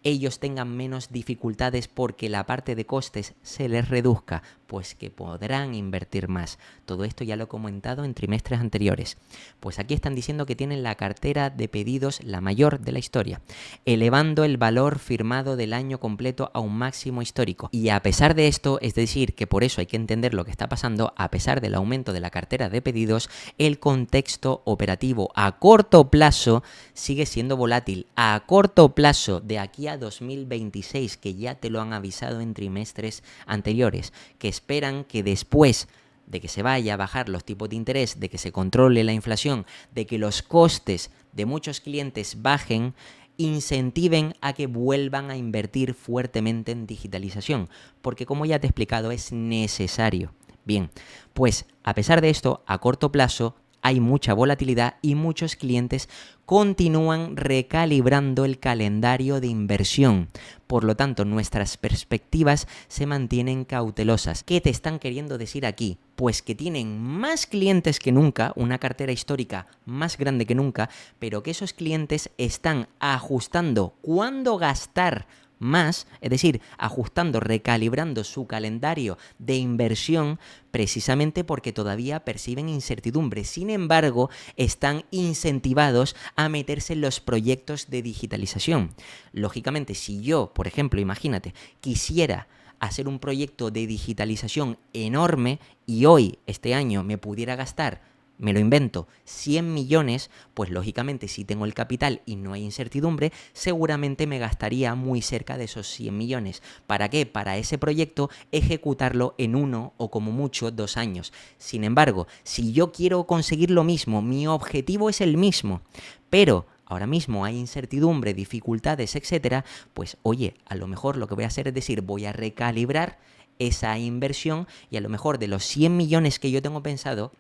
ellos tengan menos dificultades porque la parte de costes se les reduzca? Pues que podrán invertir más. Todo esto ya lo he comentado en trimestres anteriores. Pues aquí están diciendo que tienen la cartera de pedidos la mayor de la historia, elevando el valor firmado del año completo a un máximo histórico. Y a pesar de esto, es decir, que por eso hay que entender lo que está pasando, a pesar del aumento de la cartera de pedidos, el contexto operativo a corto plazo sigue siendo volátil. A corto plazo, de aquí a 2026, que ya te lo han avisado en trimestres anteriores, que esperan que después de que se vaya a bajar los tipos de interés, de que se controle la inflación, de que los costes de muchos clientes bajen, incentiven a que vuelvan a invertir fuertemente en digitalización, porque como ya te he explicado es necesario. Bien, pues a pesar de esto, a corto plazo hay mucha volatilidad y muchos clientes continúan recalibrando el calendario de inversión. Por lo tanto, nuestras perspectivas se mantienen cautelosas. ¿Qué te están queriendo decir aquí? Pues que tienen más clientes que nunca, una cartera histórica más grande que nunca, pero que esos clientes están ajustando cuándo gastar más, es decir, ajustando, recalibrando su calendario de inversión precisamente porque todavía perciben incertidumbre. Sin embargo, están incentivados a meterse en los proyectos de digitalización. Lógicamente, si yo, por ejemplo, imagínate, quisiera hacer un proyecto de digitalización enorme y hoy, este año, me pudiera gastar, me lo invento, 100 millones, pues lógicamente si tengo el capital y no hay incertidumbre, seguramente me gastaría muy cerca de esos 100 millones. ¿Para qué? Para ese proyecto ejecutarlo en 1 o como mucho 2 años. Sin embargo, si yo quiero conseguir lo mismo, mi objetivo es el mismo, pero ahora mismo hay incertidumbre, dificultades, etcétera, pues oye, a lo mejor lo que voy a hacer es decir, voy a recalibrar esa inversión y a lo mejor de los 100 millones que yo tengo pensado,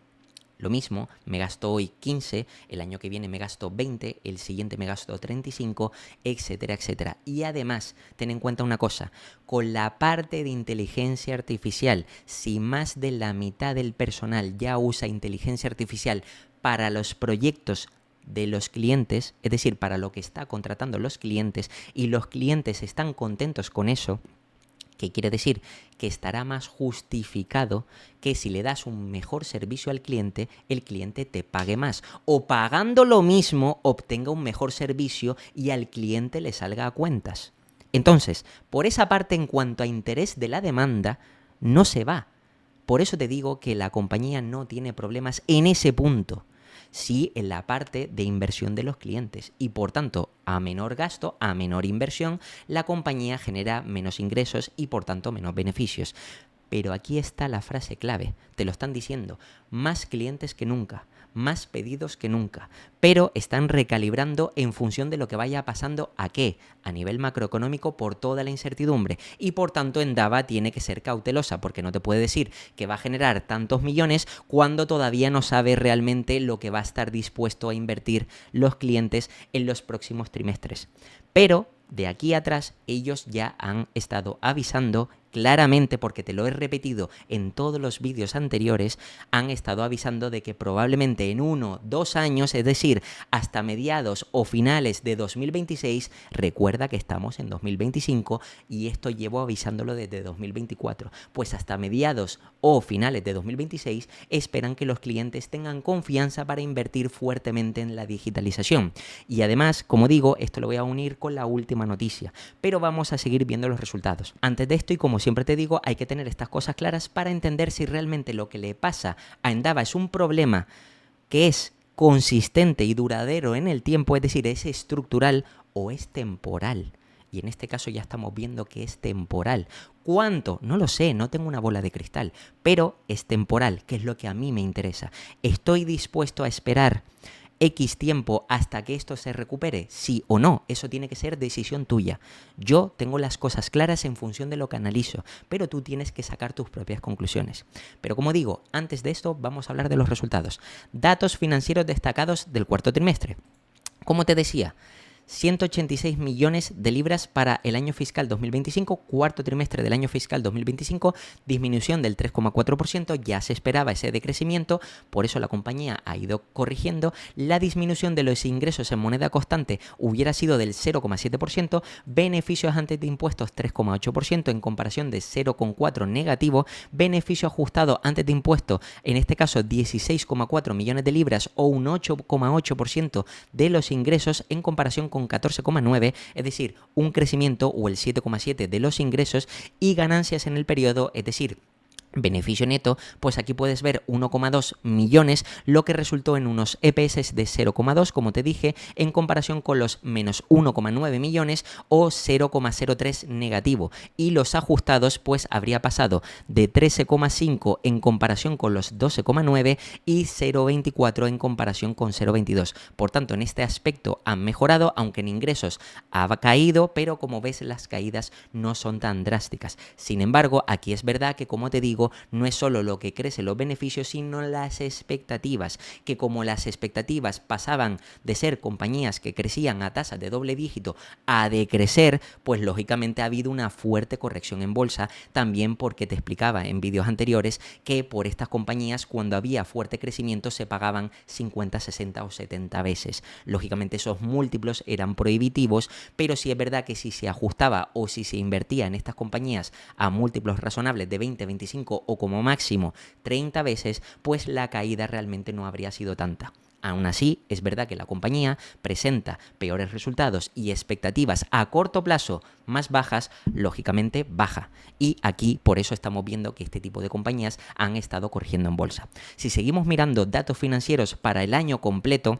lo mismo, me gasto hoy 15, el año que viene me gasto 20, el siguiente me gasto 35, etcétera, etcétera. Y además, ten en cuenta una cosa, con la parte de inteligencia artificial, si más de la mitad del personal ya usa inteligencia artificial para los proyectos de los clientes, es decir, para lo que está contratando los clientes, y los clientes están contentos con eso, ¿qué quiere decir? Que estará más justificado que si le das un mejor servicio al cliente, el cliente te pague más. O pagando lo mismo, obtenga un mejor servicio y al cliente le salga a cuentas. Entonces, por esa parte, en cuanto a interés de la demanda, no se va. Por eso te digo que la compañía no tiene problemas en ese punto. Sí en la parte de inversión de los clientes y por tanto a menor gasto, a menor inversión, la compañía genera menos ingresos y por tanto menos beneficios. Pero aquí está la frase clave, te lo están diciendo, más clientes que nunca, más pedidos que nunca, pero están recalibrando en función de lo que vaya pasando ¿a qué? A nivel macroeconómico por toda la incertidumbre y por tanto Endava tiene que ser cautelosa porque no te puede decir que va a generar tantos millones cuando todavía no sabe realmente lo que va a estar dispuesto a invertir los clientes en los próximos trimestres. Pero de aquí atrás ellos ya han estado avisando claramente, porque te lo he repetido en todos los vídeos anteriores, han estado avisando de que probablemente en 1, 2 años, es decir, hasta mediados o finales de 2026, recuerda que estamos en 2025 y esto llevo avisándolo desde 2024, pues hasta mediados o finales de 2026 esperan que los clientes tengan confianza para invertir fuertemente en la digitalización. Y además, como digo, esto lo voy a unir con la última noticia, pero vamos a seguir viendo los resultados. Antes de esto, y como siempre te digo, hay que tener estas cosas claras para entender si realmente lo que le pasa a Endava es un problema que es consistente y duradero en el tiempo, es decir, es estructural o es temporal. Y en este caso ya estamos viendo que es temporal. ¿Cuánto? No lo sé, no tengo una bola de cristal, pero es temporal, que es lo que a mí me interesa. ¿Estoy dispuesto a esperar X tiempo hasta que esto se recupere? Sí o no, eso tiene que ser decisión tuya. Yo tengo las cosas claras en función de lo que analizo, pero tú tienes que sacar tus propias conclusiones. Pero como digo, antes de esto vamos a hablar de los resultados. Datos financieros destacados del cuarto trimestre. Como te decía, 186 millones de libras para el año fiscal 2025, cuarto trimestre del año fiscal 2025, disminución del 3,4%, ya se esperaba ese decrecimiento, por eso la compañía ha ido corrigiendo. La disminución de los ingresos en moneda constante hubiera sido del 0,7%, beneficios antes de impuestos 3,8% en comparación de 0,4% negativo, beneficio ajustado antes de impuestos, en este caso 16,4 millones de libras o un 8,8% de los ingresos en comparación con 14,9, es decir, un crecimiento o el 7,7 de los ingresos y ganancias en el periodo, es decir, beneficio neto, pues aquí puedes ver 1,2 millones, lo que resultó en unos EPS de 0,2, como te dije, en comparación con los menos 1,9 millones o 0,03 negativo. Y los ajustados, pues habría pasado de 13,5 en comparación con los 12,9 y 0,24 en comparación con 0,22. Por tanto, en este aspecto han mejorado, aunque en ingresos ha caído, pero como ves, las caídas no son tan drásticas. Sin embargo, aquí es verdad que, como te digo, no es solo lo que crece los beneficios, sino las expectativas, que como las expectativas pasaban de ser compañías que crecían a tasas de doble dígito a decrecer, pues lógicamente ha habido una fuerte corrección en bolsa, también porque te explicaba en vídeos anteriores que por estas compañías, cuando había fuerte crecimiento, se pagaban 50, 60 o 70 veces. Lógicamente esos múltiplos eran prohibitivos, pero sí es verdad que si se ajustaba o si se invertía en estas compañías a múltiplos razonables de 20, 25 o como máximo 30 veces, pues la caída realmente no habría sido tanta. Aún así, es verdad que la compañía presenta peores resultados y expectativas a corto plazo más bajas, lógicamente baja. Y aquí por eso estamos viendo que este tipo de compañías han estado corrigiendo en bolsa. Si seguimos mirando datos financieros para el año completo,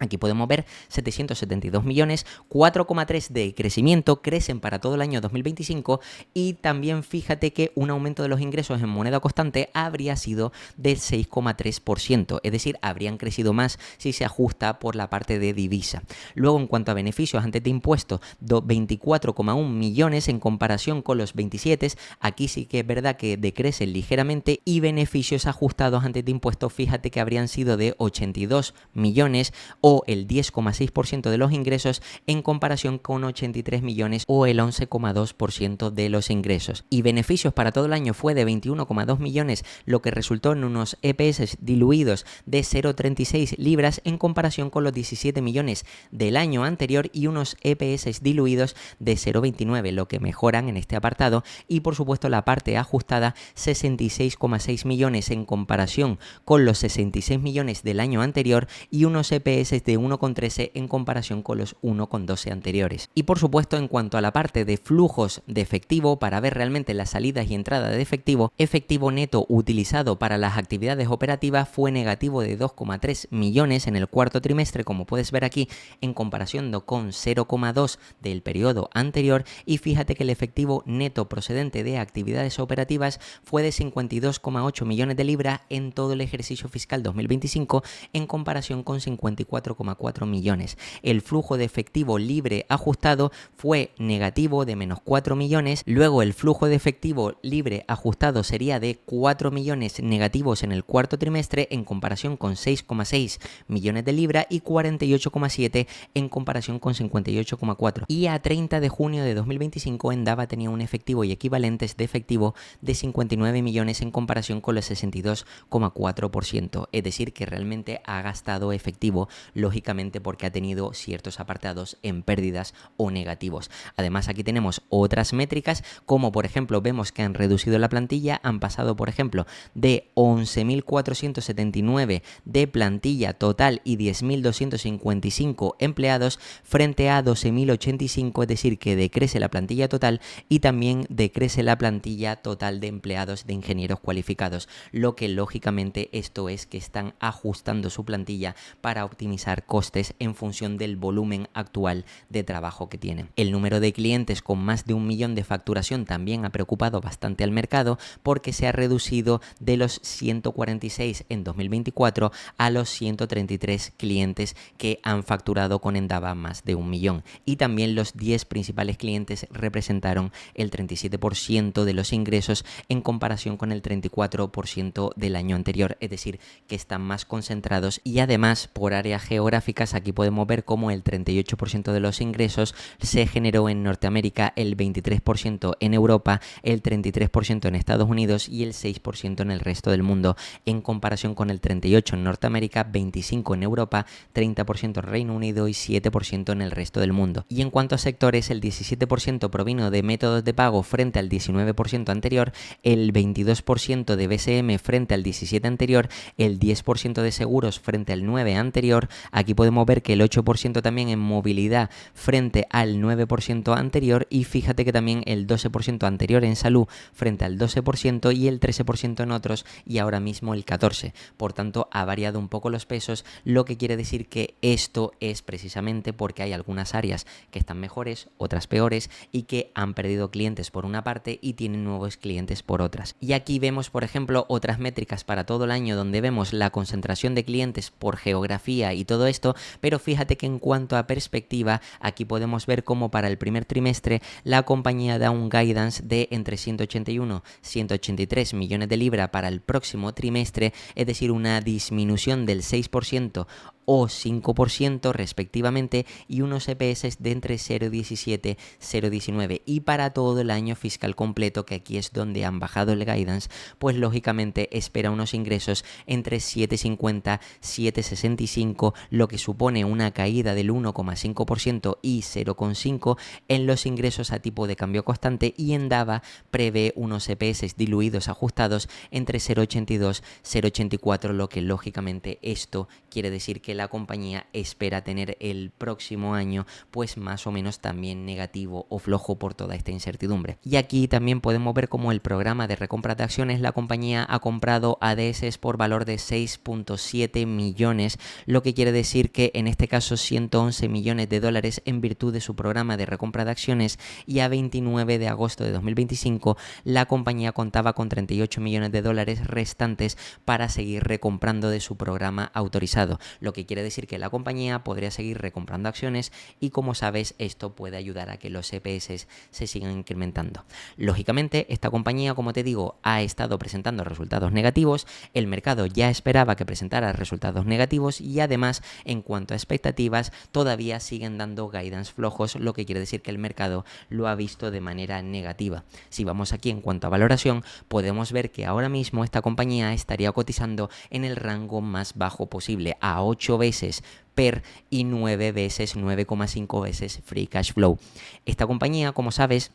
aquí podemos ver 772 millones, 4,3 de crecimiento, crecen para todo el año 2025 y también fíjate que un aumento de los ingresos en moneda constante habría sido del 6,3%, es decir, habrían crecido más si se ajusta por la parte de divisa. Luego, en cuanto a beneficios antes de impuestos, 24,1 millones en comparación con los 27, aquí sí que es verdad que decrecen ligeramente y beneficios ajustados antes de impuestos, fíjate que habrían sido de 82 millones o el 10,6% de los ingresos en comparación con 83 millones o el 11,2% de los ingresos. Y beneficios para todo el año fue de 21,2 millones, lo que resultó en unos EPS diluidos de 0,36 libras en comparación con los 17 millones del año anterior y unos EPS diluidos de 0,29, lo que mejoran en este apartado. Y por supuesto la parte ajustada, 66,6 millones en comparación con los 66 millones del año anterior y unos EPS de 1,13 en comparación con los 1,12 anteriores. Y por supuesto, en cuanto a la parte de flujos de efectivo, para ver realmente las salidas y entradas de efectivo, efectivo neto utilizado para las actividades operativas fue negativo de 2,3 millones en el cuarto trimestre, como puedes ver aquí, en comparación con 0,2 del periodo anterior. Y fíjate que el efectivo neto procedente de actividades operativas fue de 52,8 millones de libras en todo el ejercicio fiscal 2025 en comparación con 54,4 millones. El flujo de efectivo libre ajustado fue negativo de menos 4 millones. Luego el flujo de efectivo libre ajustado sería de 4 millones negativos en el cuarto trimestre en comparación con 6,6 millones de libras y 48,7 en comparación con 58,4. Y a 30 de junio de 2025 Endava tenía un efectivo y equivalentes de efectivo de 59 millones en comparación con los 62,4%. Es decir, que realmente ha gastado efectivo, lógicamente porque ha tenido ciertos apartados en pérdidas o negativos. Además, aquí tenemos otras métricas, como por ejemplo vemos que han reducido la plantilla, han pasado por ejemplo de 11.479 de plantilla total y 10.255 empleados frente a 12.085, es decir, que decrece la plantilla total y también decrece la plantilla total de empleados de ingenieros cualificados, lo que lógicamente esto es que están ajustando su plantilla para optimizar costes en función del volumen actual de trabajo que tienen. El número de clientes con más de 1 millón de facturación también ha preocupado bastante al mercado porque se ha reducido de los 146 en 2024 a los 133 clientes que han facturado con Endava más de 1 millón. Y también los 10 principales clientes representaron el 37% de los ingresos en comparación con el 34% del año anterior, es decir, que están más concentrados. Y además, por áreas geográficas, aquí podemos ver cómo el 38% de los ingresos se generó en Norteamérica, el 23% en Europa, el 33% en Estados Unidos y el 6% en el resto del mundo, en comparación con el 38% en Norteamérica, 25% en Europa, 30% en Reino Unido y 7% en el resto del mundo. Y en cuanto a sectores, el 17% provino de métodos de pago frente al 19% anterior, el 22% de BCM frente al 17% anterior, el 10% de seguros frente al 9% anterior, Aquí podemos ver que el 8% también en movilidad frente al 9% anterior, y fíjate que también el 12% anterior en salud frente al 12% y el 13% en otros, y ahora mismo el 14%. Por tanto, ha variado un poco los pesos, lo que quiere decir que esto es precisamente porque hay algunas áreas que están mejores, otras peores, y que han perdido clientes por una parte y tienen nuevos clientes por otras. Y aquí vemos, por ejemplo, otras métricas para todo el año donde vemos la concentración de clientes por geografía y todo esto, pero fíjate que en cuanto a perspectiva, aquí podemos ver cómo para el primer trimestre la compañía da un guidance de entre 181 y 183 millones de libras para el próximo trimestre, es decir, una disminución del 6% o 5% respectivamente, y unos EPS de entre 0,17 y 0,19, y para todo el año fiscal completo, que aquí es donde han bajado el guidance, pues lógicamente espera unos ingresos entre 7,50 y 7,65, lo que supone una caída del 1,5% y 0,5 en los ingresos a tipo de cambio constante, y en DAVA prevé unos EPS diluidos ajustados entre 0,82 y 0,84, lo que lógicamente esto quiere decir que la compañía espera tener el próximo año pues más o menos también negativo o flojo por toda esta incertidumbre. Y aquí también podemos ver cómo el programa de recompra de acciones, la compañía ha comprado ADS por valor de 6,7 millones, lo que quiere decir que en este caso 111 millones de dólares en virtud de su programa de recompra de acciones, y a 29 de agosto de 2025 la compañía contaba con 38 millones de dólares restantes para seguir recomprando de su programa autorizado, lo que quiere decir que la compañía podría seguir recomprando acciones, y como sabes esto puede ayudar a que los EPS se sigan incrementando. Lógicamente esta compañía, como te digo, ha estado presentando resultados negativos, el mercado ya esperaba que presentara resultados negativos, y además en cuanto a expectativas todavía siguen dando guidance flojos, lo que quiere decir que el mercado lo ha visto de manera negativa. Si vamos aquí en cuanto a valoración, podemos ver que ahora mismo esta compañía estaría cotizando en el rango más bajo posible, a 8 veces PER y 9 veces, 9,5 veces Free Cash Flow. Esta compañía, como sabes,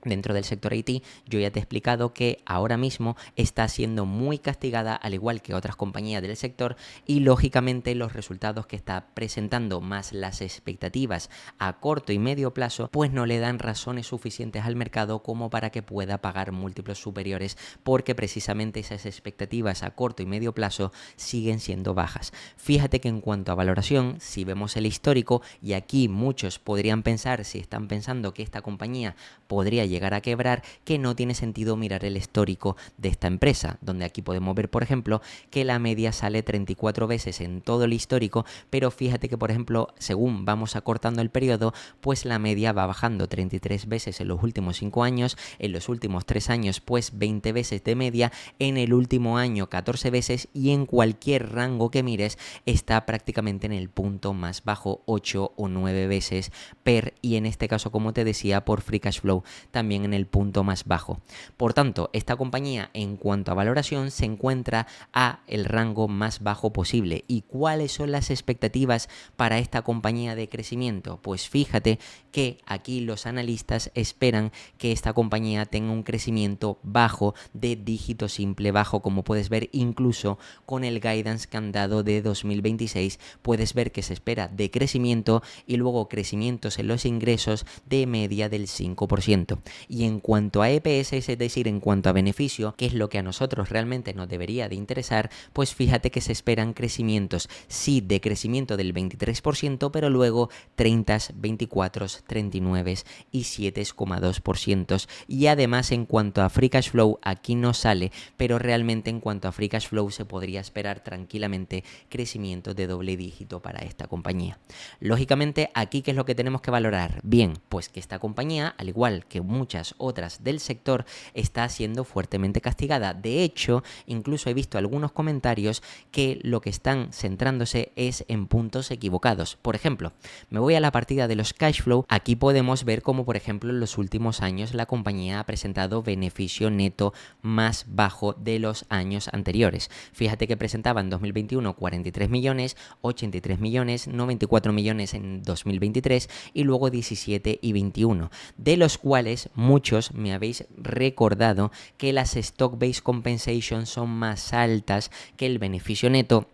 dentro del sector IT, yo ya te he explicado que ahora mismo está siendo muy castigada, al igual que otras compañías del sector, y lógicamente los resultados que está presentando más las expectativas a corto y medio plazo pues no le dan razones suficientes al mercado como para que pueda pagar múltiplos superiores, porque precisamente esas expectativas a corto y medio plazo siguen siendo bajas. Fíjate que en cuanto a valoración, si vemos el histórico, y aquí muchos podrían pensar, si están pensando que esta compañía podría llegar a quebrar, que no tiene sentido mirar el histórico de esta empresa, donde aquí podemos ver, por ejemplo, que la media sale 34 veces en todo el histórico, pero fíjate que, por ejemplo, según vamos acortando el periodo, pues la media va bajando 33 veces en los últimos 5 años, en los últimos 3 años pues 20 veces de media, en el último año 14 veces, y en cualquier rango que mires está prácticamente en el punto más bajo, 8 o 9 veces PER, y en este caso, como te decía, por Free Cash Flow también en el punto más bajo. Por tanto, esta compañía en cuanto a valoración se encuentra a el rango más bajo posible. ¿Y cuáles son las expectativas para esta compañía de crecimiento? Pues fíjate que aquí los analistas esperan que esta compañía tenga un crecimiento bajo, de dígito simple bajo, como puedes ver incluso con el guidance que han dado de 2026, puedes ver que se espera de crecimiento y luego crecimientos en los ingresos de media del 5%. Y en cuanto a EPS, es decir, en cuanto a beneficio, que es lo que a nosotros realmente nos debería de interesar, pues fíjate que se esperan crecimientos, sí, de crecimiento del 23%, pero luego 30, 24, 39 y 7,2%. Y además en cuanto a Free Cash Flow, aquí no sale, pero realmente en cuanto a Free Cash Flow se podría esperar tranquilamente crecimiento de doble dígito para esta compañía. Lógicamente, aquí ¿qué es lo que tenemos que valorar? Bien, pues que esta compañía, al igual que muchas otras del sector, está siendo fuertemente castigada. De hecho, incluso he visto algunos comentarios que lo que están centrándose es en puntos equivocados. Por ejemplo, me voy a la partida de los cash flow. Aquí podemos ver cómo, por ejemplo, en los últimos años la compañía ha presentado beneficio neto más bajo de los años anteriores. Fíjate que presentaba en 2021 43 millones, 83 millones, 94 millones en 2023 y luego 17 y 21, de los cuales muchos me habéis recordado que las stock-based compensation son más altas que el beneficio neto,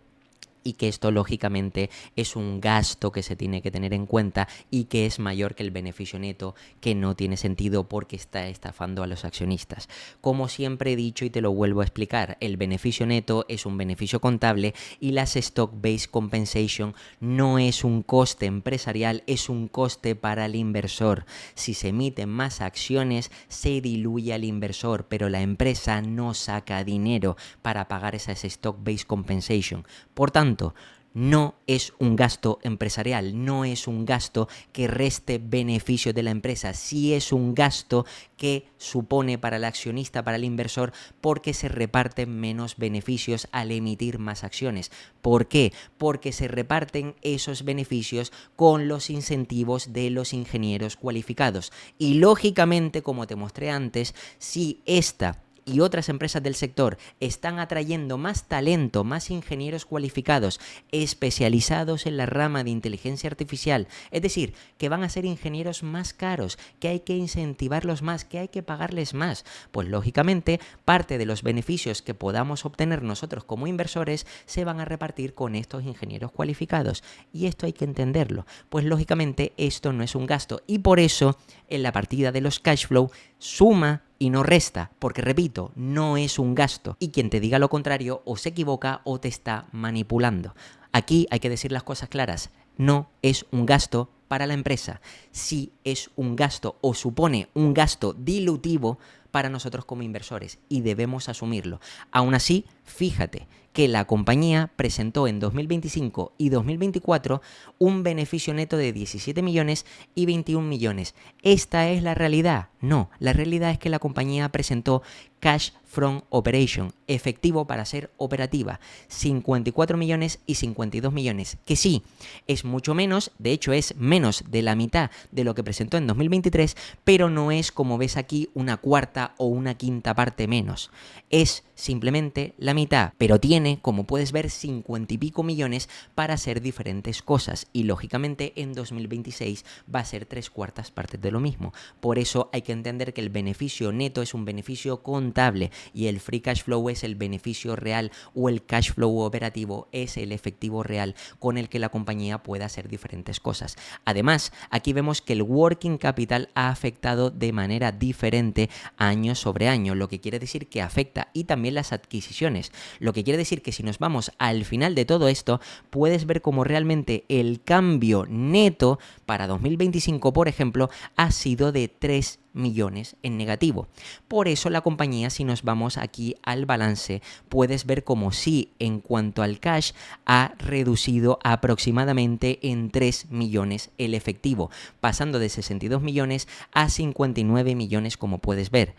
y que esto lógicamente es un gasto que se tiene que tener en cuenta y que es mayor que el beneficio neto, que no tiene sentido porque está estafando a los accionistas. Como siempre he dicho y te lo vuelvo a explicar, el beneficio neto es un beneficio contable y las stock-based compensation no es un coste empresarial, es un coste para el inversor. Si se emiten más acciones, se diluye al inversor, pero la empresa no saca dinero para pagar esas stock-based compensation. Por tanto, no es un gasto empresarial, no es un gasto que reste beneficio de la empresa, sí es un gasto que supone para el accionista, para el inversor, porque se reparten menos beneficios al emitir más acciones. ¿Por qué? Porque se reparten esos beneficios con los incentivos de los ingenieros cualificados. Y lógicamente, como te mostré antes, si esta y otras empresas del sector están atrayendo más talento, más ingenieros cualificados, especializados en la rama de inteligencia artificial, es decir, que van a ser ingenieros más caros, que hay que incentivarlos más, que hay que pagarles más, pues lógicamente parte de los beneficios que podamos obtener nosotros como inversores se van a repartir con estos ingenieros cualificados, y esto hay que entenderlo, pues lógicamente esto no es un gasto, y por eso en la partida de los cash flow suma y no resta, porque repito, no es un gasto. Y quien te diga lo contrario o se equivoca o te está manipulando. Aquí hay que decir las cosas claras. No es un gasto para la empresa. Sí es un gasto o supone un gasto dilutivo para nosotros como inversores y debemos asumirlo. Aún así, fíjate que la compañía presentó en 2025 y 2024 un beneficio neto de 17 millones y 21 millones. ¿Esta es la realidad? No, la realidad es que la compañía presentó Cash from Operation, efectivo para ser operativa, 54 millones y 52 millones, que sí, es mucho menos, de hecho es menos de la mitad de lo que presentó en 2023, pero no es, como ves aquí, una cuarta o una quinta parte menos. Es simplemente la mitad, pero tiene, como puedes ver, 50 y pico millones para hacer diferentes cosas y lógicamente en 2026 va a ser 3/4 partes de lo mismo. Por eso hay que entender que el beneficio neto es un beneficio contable y el free cash flow es el beneficio real o el cash flow operativo es el efectivo real con el que la compañía puede hacer diferentes cosas. Además, aquí vemos que el working capital ha afectado de manera diferente año sobre año, lo que quiere decir que afecta y también las adquisiciones, lo que quiere decir que si nos vamos al final de todo esto, puedes ver cómo realmente el cambio neto para 2025, por ejemplo, ha sido de 3 millones en negativo. Por eso la compañía, si nos vamos aquí al balance, puedes ver como sí, en cuanto al cash, ha reducido aproximadamente en 3 millones el efectivo, pasando de 62 millones a 59 millones, como puedes ver.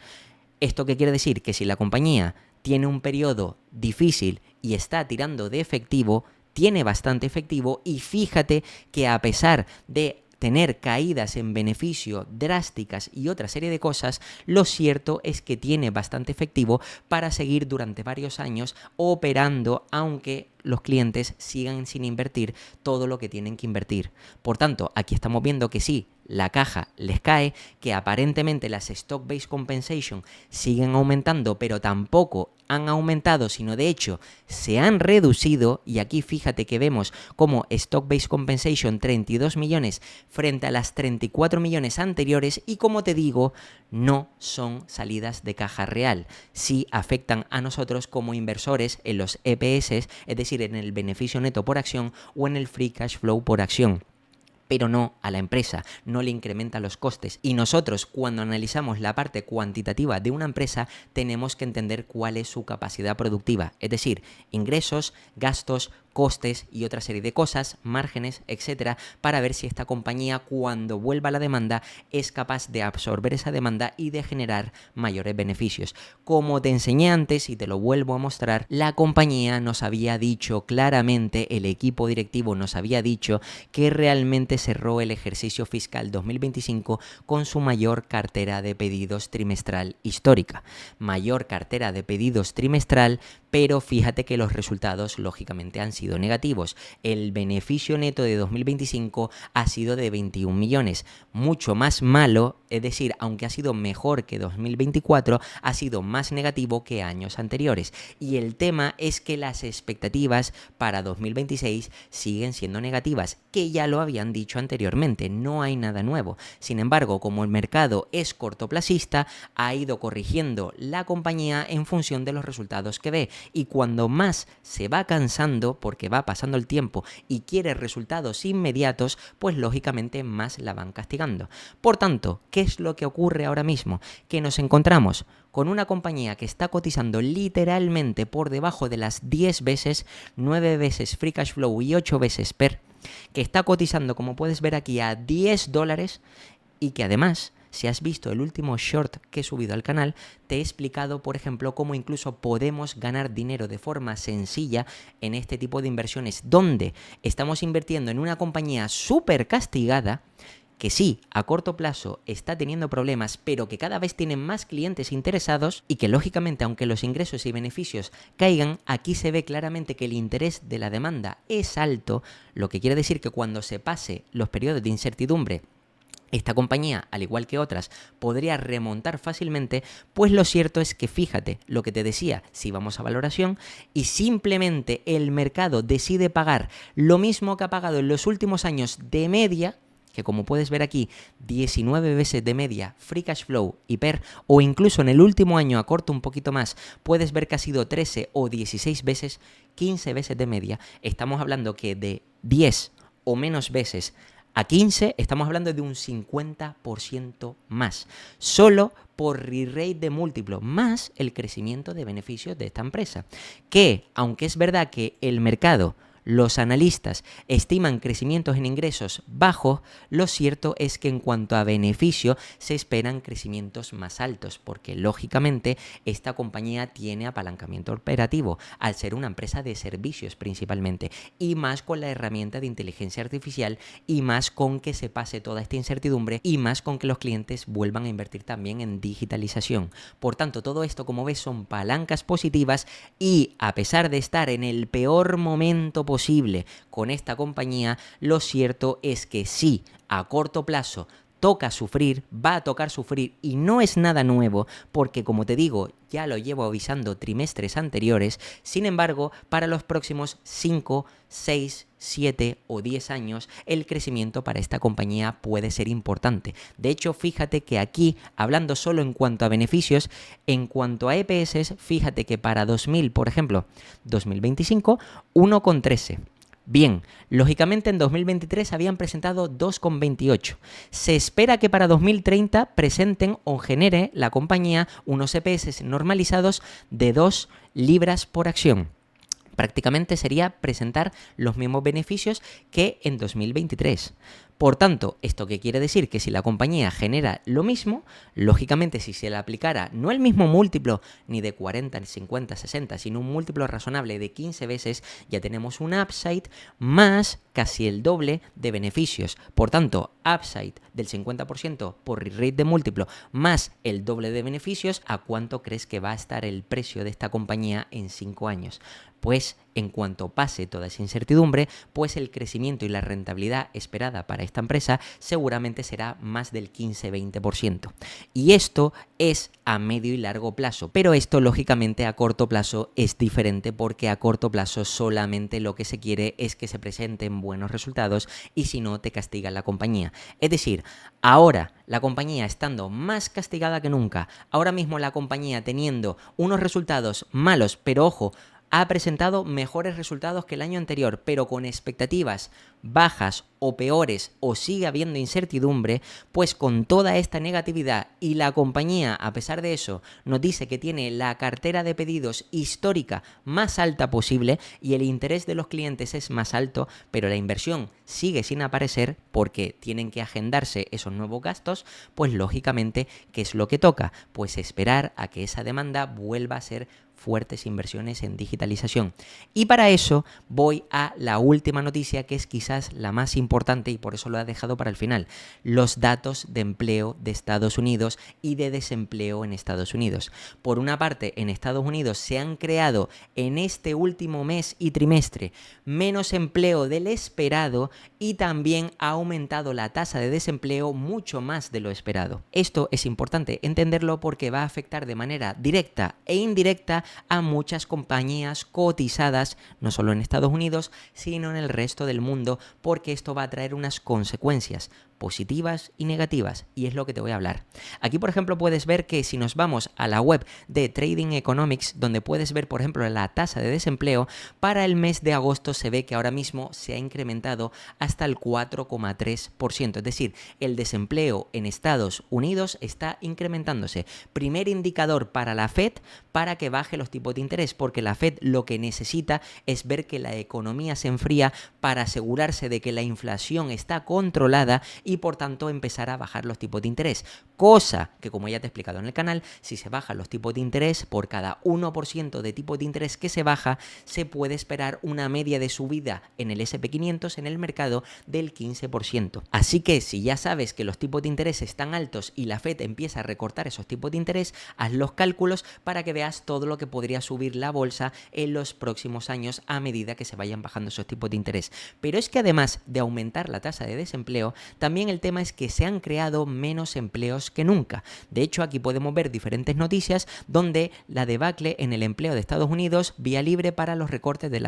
¿Esto qué quiere decir? Que si la compañía tiene un periodo difícil y está tirando de efectivo, tiene bastante efectivo y fíjate que a pesar de tener caídas en beneficio drásticas y otra serie de cosas, lo cierto es que tiene bastante efectivo para seguir durante varios años operando, aunque los clientes sigan sin invertir todo lo que tienen que invertir. Por tanto, aquí estamos viendo que sí, la caja les cae, que aparentemente las stock-based compensation siguen aumentando, pero tampoco han aumentado, sino de hecho se han reducido, y aquí fíjate que vemos como stock-based compensation 32 millones frente a las 34 millones anteriores, y como te digo, no son salidas de caja real, sí afectan a nosotros como inversores en los EPS, es decir, en el beneficio neto por acción o en el free cash flow por acción, pero no a la empresa, no le incrementa los costes. Y nosotros, cuando analizamos la parte cuantitativa de una empresa, tenemos que entender cuál es su capacidad productiva, es decir, ingresos, gastos, costes y otra serie de cosas, márgenes, etcétera, para ver si esta compañía, cuando vuelva a la demanda, es capaz de absorber esa demanda y de generar mayores beneficios. Como te enseñé antes y te lo vuelvo a mostrar, la compañía nos había dicho claramente, el equipo directivo nos había dicho que realmente cerró el ejercicio fiscal 2025 con su mayor cartera de pedidos trimestral histórica. Mayor cartera de pedidos trimestral, pero fíjate que los resultados lógicamente han sido negativos. El beneficio neto de 2025 ha sido de 21 millones, mucho más malo, es decir, aunque ha sido mejor que 2024, ha sido más negativo que años anteriores. Y el tema es que las expectativas para 2026 siguen siendo negativas, que ya lo habían dicho anteriormente, no hay nada nuevo. Sin embargo, como el mercado es cortoplacista, ha ido corrigiendo la compañía en función de los resultados que ve, y cuando más se va cansando porque va pasando el tiempo y quiere resultados inmediatos, pues lógicamente más la van castigando. Por tanto, ¿qué es lo que ocurre ahora mismo? Que nos encontramos con una compañía que está cotizando literalmente por debajo de las 10 veces, 9 veces free cash flow y 8 veces PER, que está cotizando, como puedes ver aquí, a $10, y que además, si has visto el último short que he subido al canal, te he explicado, por ejemplo, cómo incluso podemos ganar dinero de forma sencilla en este tipo de inversiones, donde estamos invirtiendo en una compañía súper castigada, que sí, a corto plazo está teniendo problemas, pero que cada vez tienen más clientes interesados, y que lógicamente, aunque los ingresos y beneficios caigan, aquí se ve claramente que el interés de la demanda es alto, lo que quiere decir que cuando se pase los periodos de incertidumbre, esta compañía, al igual que otras, podría remontar fácilmente. Pues lo cierto es que fíjate lo que te decía, si vamos a valoración y simplemente el mercado decide pagar lo mismo que ha pagado en los últimos años de media, que como puedes ver aquí, 19 veces de media free cash flow y PER, o incluso en el último año, a corto un poquito más, puedes ver que ha sido 13 o 16 veces, 15 veces de media. Estamos hablando que de 10 o menos veces a 15 estamos hablando de un 50% más, solo por re-rate de múltiplo, más el crecimiento de beneficios de esta empresa, que aunque es verdad que el mercado, los analistas estiman crecimientos en ingresos bajos, lo cierto es que en cuanto a beneficio se esperan crecimientos más altos, porque lógicamente esta compañía tiene apalancamiento operativo al ser una empresa de servicios principalmente, y más con la herramienta de inteligencia artificial, y más con que se pase toda esta incertidumbre, y más con que los clientes vuelvan a invertir también en digitalización. Por tanto, todo esto, como ves, son palancas positivas, y a pesar de estar en el peor momento posible con esta compañía, lo cierto es que sí, a corto plazo toca sufrir, va a tocar sufrir, y no es nada nuevo porque, como te digo, ya lo llevo avisando trimestres anteriores. Sin embargo, para los próximos 5, 6, 7 o 10 años, el crecimiento para esta compañía puede ser importante. De hecho, fíjate que aquí, hablando solo en cuanto a beneficios, en cuanto a EPS, fíjate que para 2000, por ejemplo, 2025, 1,13. Bien, lógicamente en 2023 habían presentado 2,28. Se espera que para 2030 presenten o genere la compañía unos EPS normalizados de 2 libras por acción. Prácticamente sería presentar los mismos beneficios que en 2023. Por tanto, ¿esto qué quiere decir? Que si la compañía genera lo mismo, lógicamente si se le aplicara no el mismo múltiplo ni de 40, 50, 60, sino un múltiplo razonable de 15 veces, ya tenemos un upside más casi el doble de beneficios. Por tanto, upside del 50% por rate de múltiplo más el doble de beneficios, ¿a cuánto crees que va a estar el precio de esta compañía en 5 años? Pues en cuanto pase toda esa incertidumbre, pues el crecimiento y la rentabilidad esperada para esta empresa seguramente será más del 15-20%. Y esto es a medio y largo plazo, pero esto lógicamente a corto plazo es diferente, porque a corto plazo solamente lo que se quiere es que se presenten buenos resultados, y si no, te castiga la compañía. Es decir, ahora la compañía estando más castigada que nunca, ahora mismo la compañía teniendo unos resultados malos, pero ojo, ha presentado mejores resultados que el año anterior, pero con expectativas bajas o peores, o sigue habiendo incertidumbre, pues con toda esta negatividad, y la compañía a pesar de eso nos dice que tiene la cartera de pedidos histórica más alta posible y el interés de los clientes es más alto, pero la inversión sigue sin aparecer porque tienen que agendarse esos nuevos gastos, pues lógicamente, ¿qué es lo que toca? Pues esperar a que esa demanda vuelva a ser fuertes inversiones en digitalización. Y para eso voy a la última noticia, que es quizás la más importante y por eso lo he dejado para el final: los datos de empleo de Estados Unidos y de desempleo en Estados Unidos. Por una parte, en Estados Unidos se han creado en este último mes y trimestre menos empleo del esperado y también ha aumentado la tasa de desempleo mucho más de lo esperado. Esto es importante entenderlo porque va a afectar de manera directa e indirecta a muchas compañías cotizadas, no solo en Estados Unidos, sino en el resto del mundo, porque esto va a traer unas consecuencias positivas y negativas, y es lo que te voy a hablar. Aquí, por ejemplo, puedes ver que si nos vamos a la web de Trading Economics, donde puedes ver, por ejemplo, la tasa de desempleo, para el mes de agosto se ve que ahora mismo se ha incrementado hasta el 4,3%, es decir, el desempleo en Estados Unidos está incrementándose. Primer indicador para la Fed para que baje los tipos de interés, porque la Fed lo que necesita es ver que la economía se enfría para asegurarse de que la inflación está controlada y por tanto empezar a bajar los tipos de interés. Cosa que, como ya te he explicado en el canal, si se bajan los tipos de interés, por cada 1% de tipo de interés que se baja, se puede esperar una media de subida en el SP500 en el mercado del 15%. Así que si ya sabes que los tipos de interés están altos y la Fed empieza a recortar esos tipos de interés, haz los cálculos para que veas todo lo que podría subir la bolsa en los próximos años a medida que se vayan bajando esos tipos de interés. Pero es que además de aumentar la tasa de desempleo, también el tema es que se han creado menos empleos que nunca. De hecho, aquí podemos ver diferentes noticias donde la debacle en el empleo de Estados Unidos, vía libre para los recortes de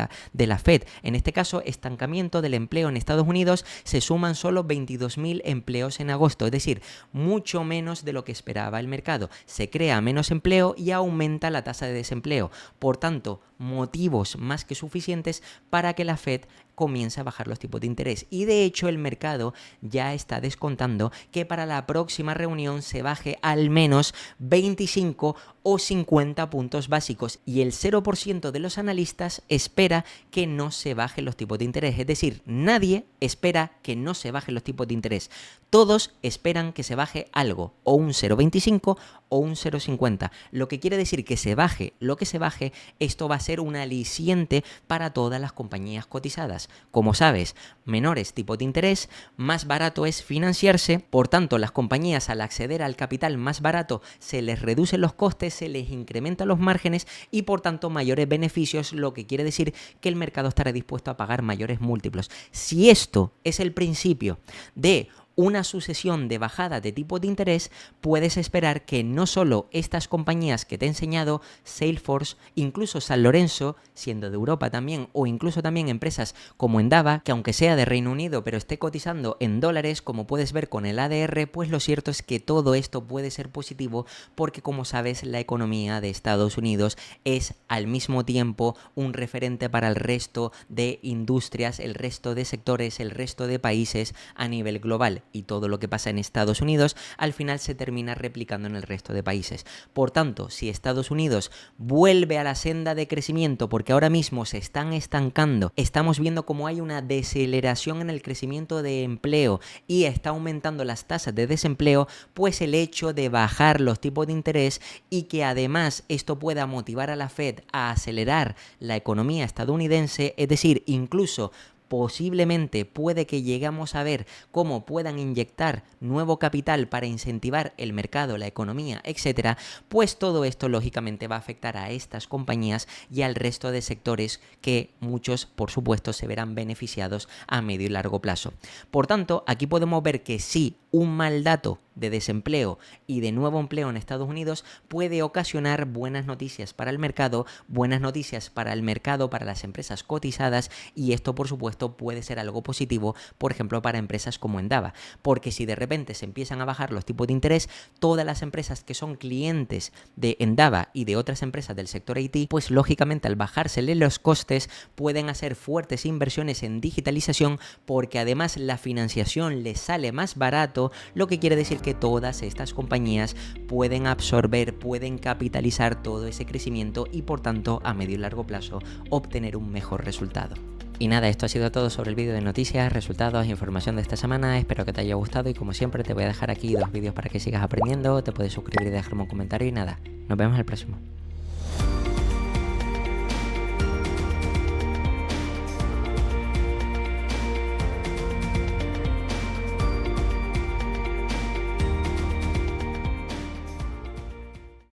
la Fed. En este caso, estancamiento del empleo en Estados Unidos, se suman solo 22.000 empleos en agosto, es decir, mucho menos de lo que esperaba el mercado. Se crea menos empleo y aumenta la tasa de desempleo. Por tanto, motivos más que suficientes para que la Fed comience a bajar los tipos de interés. Y de hecho el mercado ya está descontando que para la próxima reunión se baje al menos 25 o 50 puntos básicos y el 0% de los analistas espera que no se bajen los tipos de interés. Es decir, nadie espera que no se bajen los tipos de interés. Todos esperan que se baje algo, o un 0,25 o un 0,50. Lo que quiere decir que se baje lo que se baje, esto va a ser un aliciente para todas las compañías cotizadas. Como sabes, menores tipos de interés, más barato es financiarse, por tanto las compañías al acceder al capital más barato se les reducen los costes, se les incrementan los márgenes y por tanto mayores beneficios, lo que quiere decir que el mercado estará dispuesto a pagar mayores múltiplos. Si esto es el principio de una sucesión de bajadas de tipos de interés, puedes esperar que no solo estas compañías que te he enseñado, Salesforce, incluso San Lorenzo, siendo de Europa también, o incluso también empresas como Endava, que aunque sea de Reino Unido pero esté cotizando en dólares, como puedes ver con el ADR, pues lo cierto es que todo esto puede ser positivo porque, como sabes, la economía de Estados Unidos es al mismo tiempo un referente para el resto de industrias, el resto de sectores, el resto de países a nivel global. Y todo lo que pasa en Estados Unidos al final se termina replicando en el resto de países. Por tanto, si Estados Unidos vuelve a la senda de crecimiento, porque ahora mismo se están estancando, estamos viendo cómo hay una deceleración en el crecimiento de empleo y está aumentando las tasas de desempleo, pues el hecho de bajar los tipos de interés y que además esto pueda motivar a la Fed a acelerar la economía estadounidense, es decir, incluso posiblemente puede que lleguemos a ver cómo puedan inyectar nuevo capital para incentivar el mercado, la economía, etcétera, pues todo esto lógicamente va a afectar a estas compañías y al resto de sectores que muchos, por supuesto, se verán beneficiados a medio y largo plazo. Por tanto, aquí podemos ver que sí, un mal dato de desempleo y de nuevo empleo en Estados Unidos puede ocasionar buenas noticias para el mercado, buenas noticias para el mercado, para las empresas cotizadas, y esto por supuesto puede ser algo positivo, por ejemplo, para empresas como Endava, porque si de repente se empiezan a bajar los tipos de interés, todas las empresas que son clientes de Endava y de otras empresas del sector IT, pues lógicamente al bajársele los costes pueden hacer fuertes inversiones en digitalización, porque además la financiación les sale más barato, lo que quiere decir que todas estas compañías pueden absorber, pueden capitalizar todo ese crecimiento y por tanto a medio y largo plazo obtener un mejor resultado. Y nada, esto ha sido todo sobre el vídeo de noticias, resultados, información de esta semana. Espero que te haya gustado y como siempre te voy a dejar aquí 2 vídeos para que sigas aprendiendo. Te puedes suscribir y dejarme un comentario y nada, nos vemos el próximo.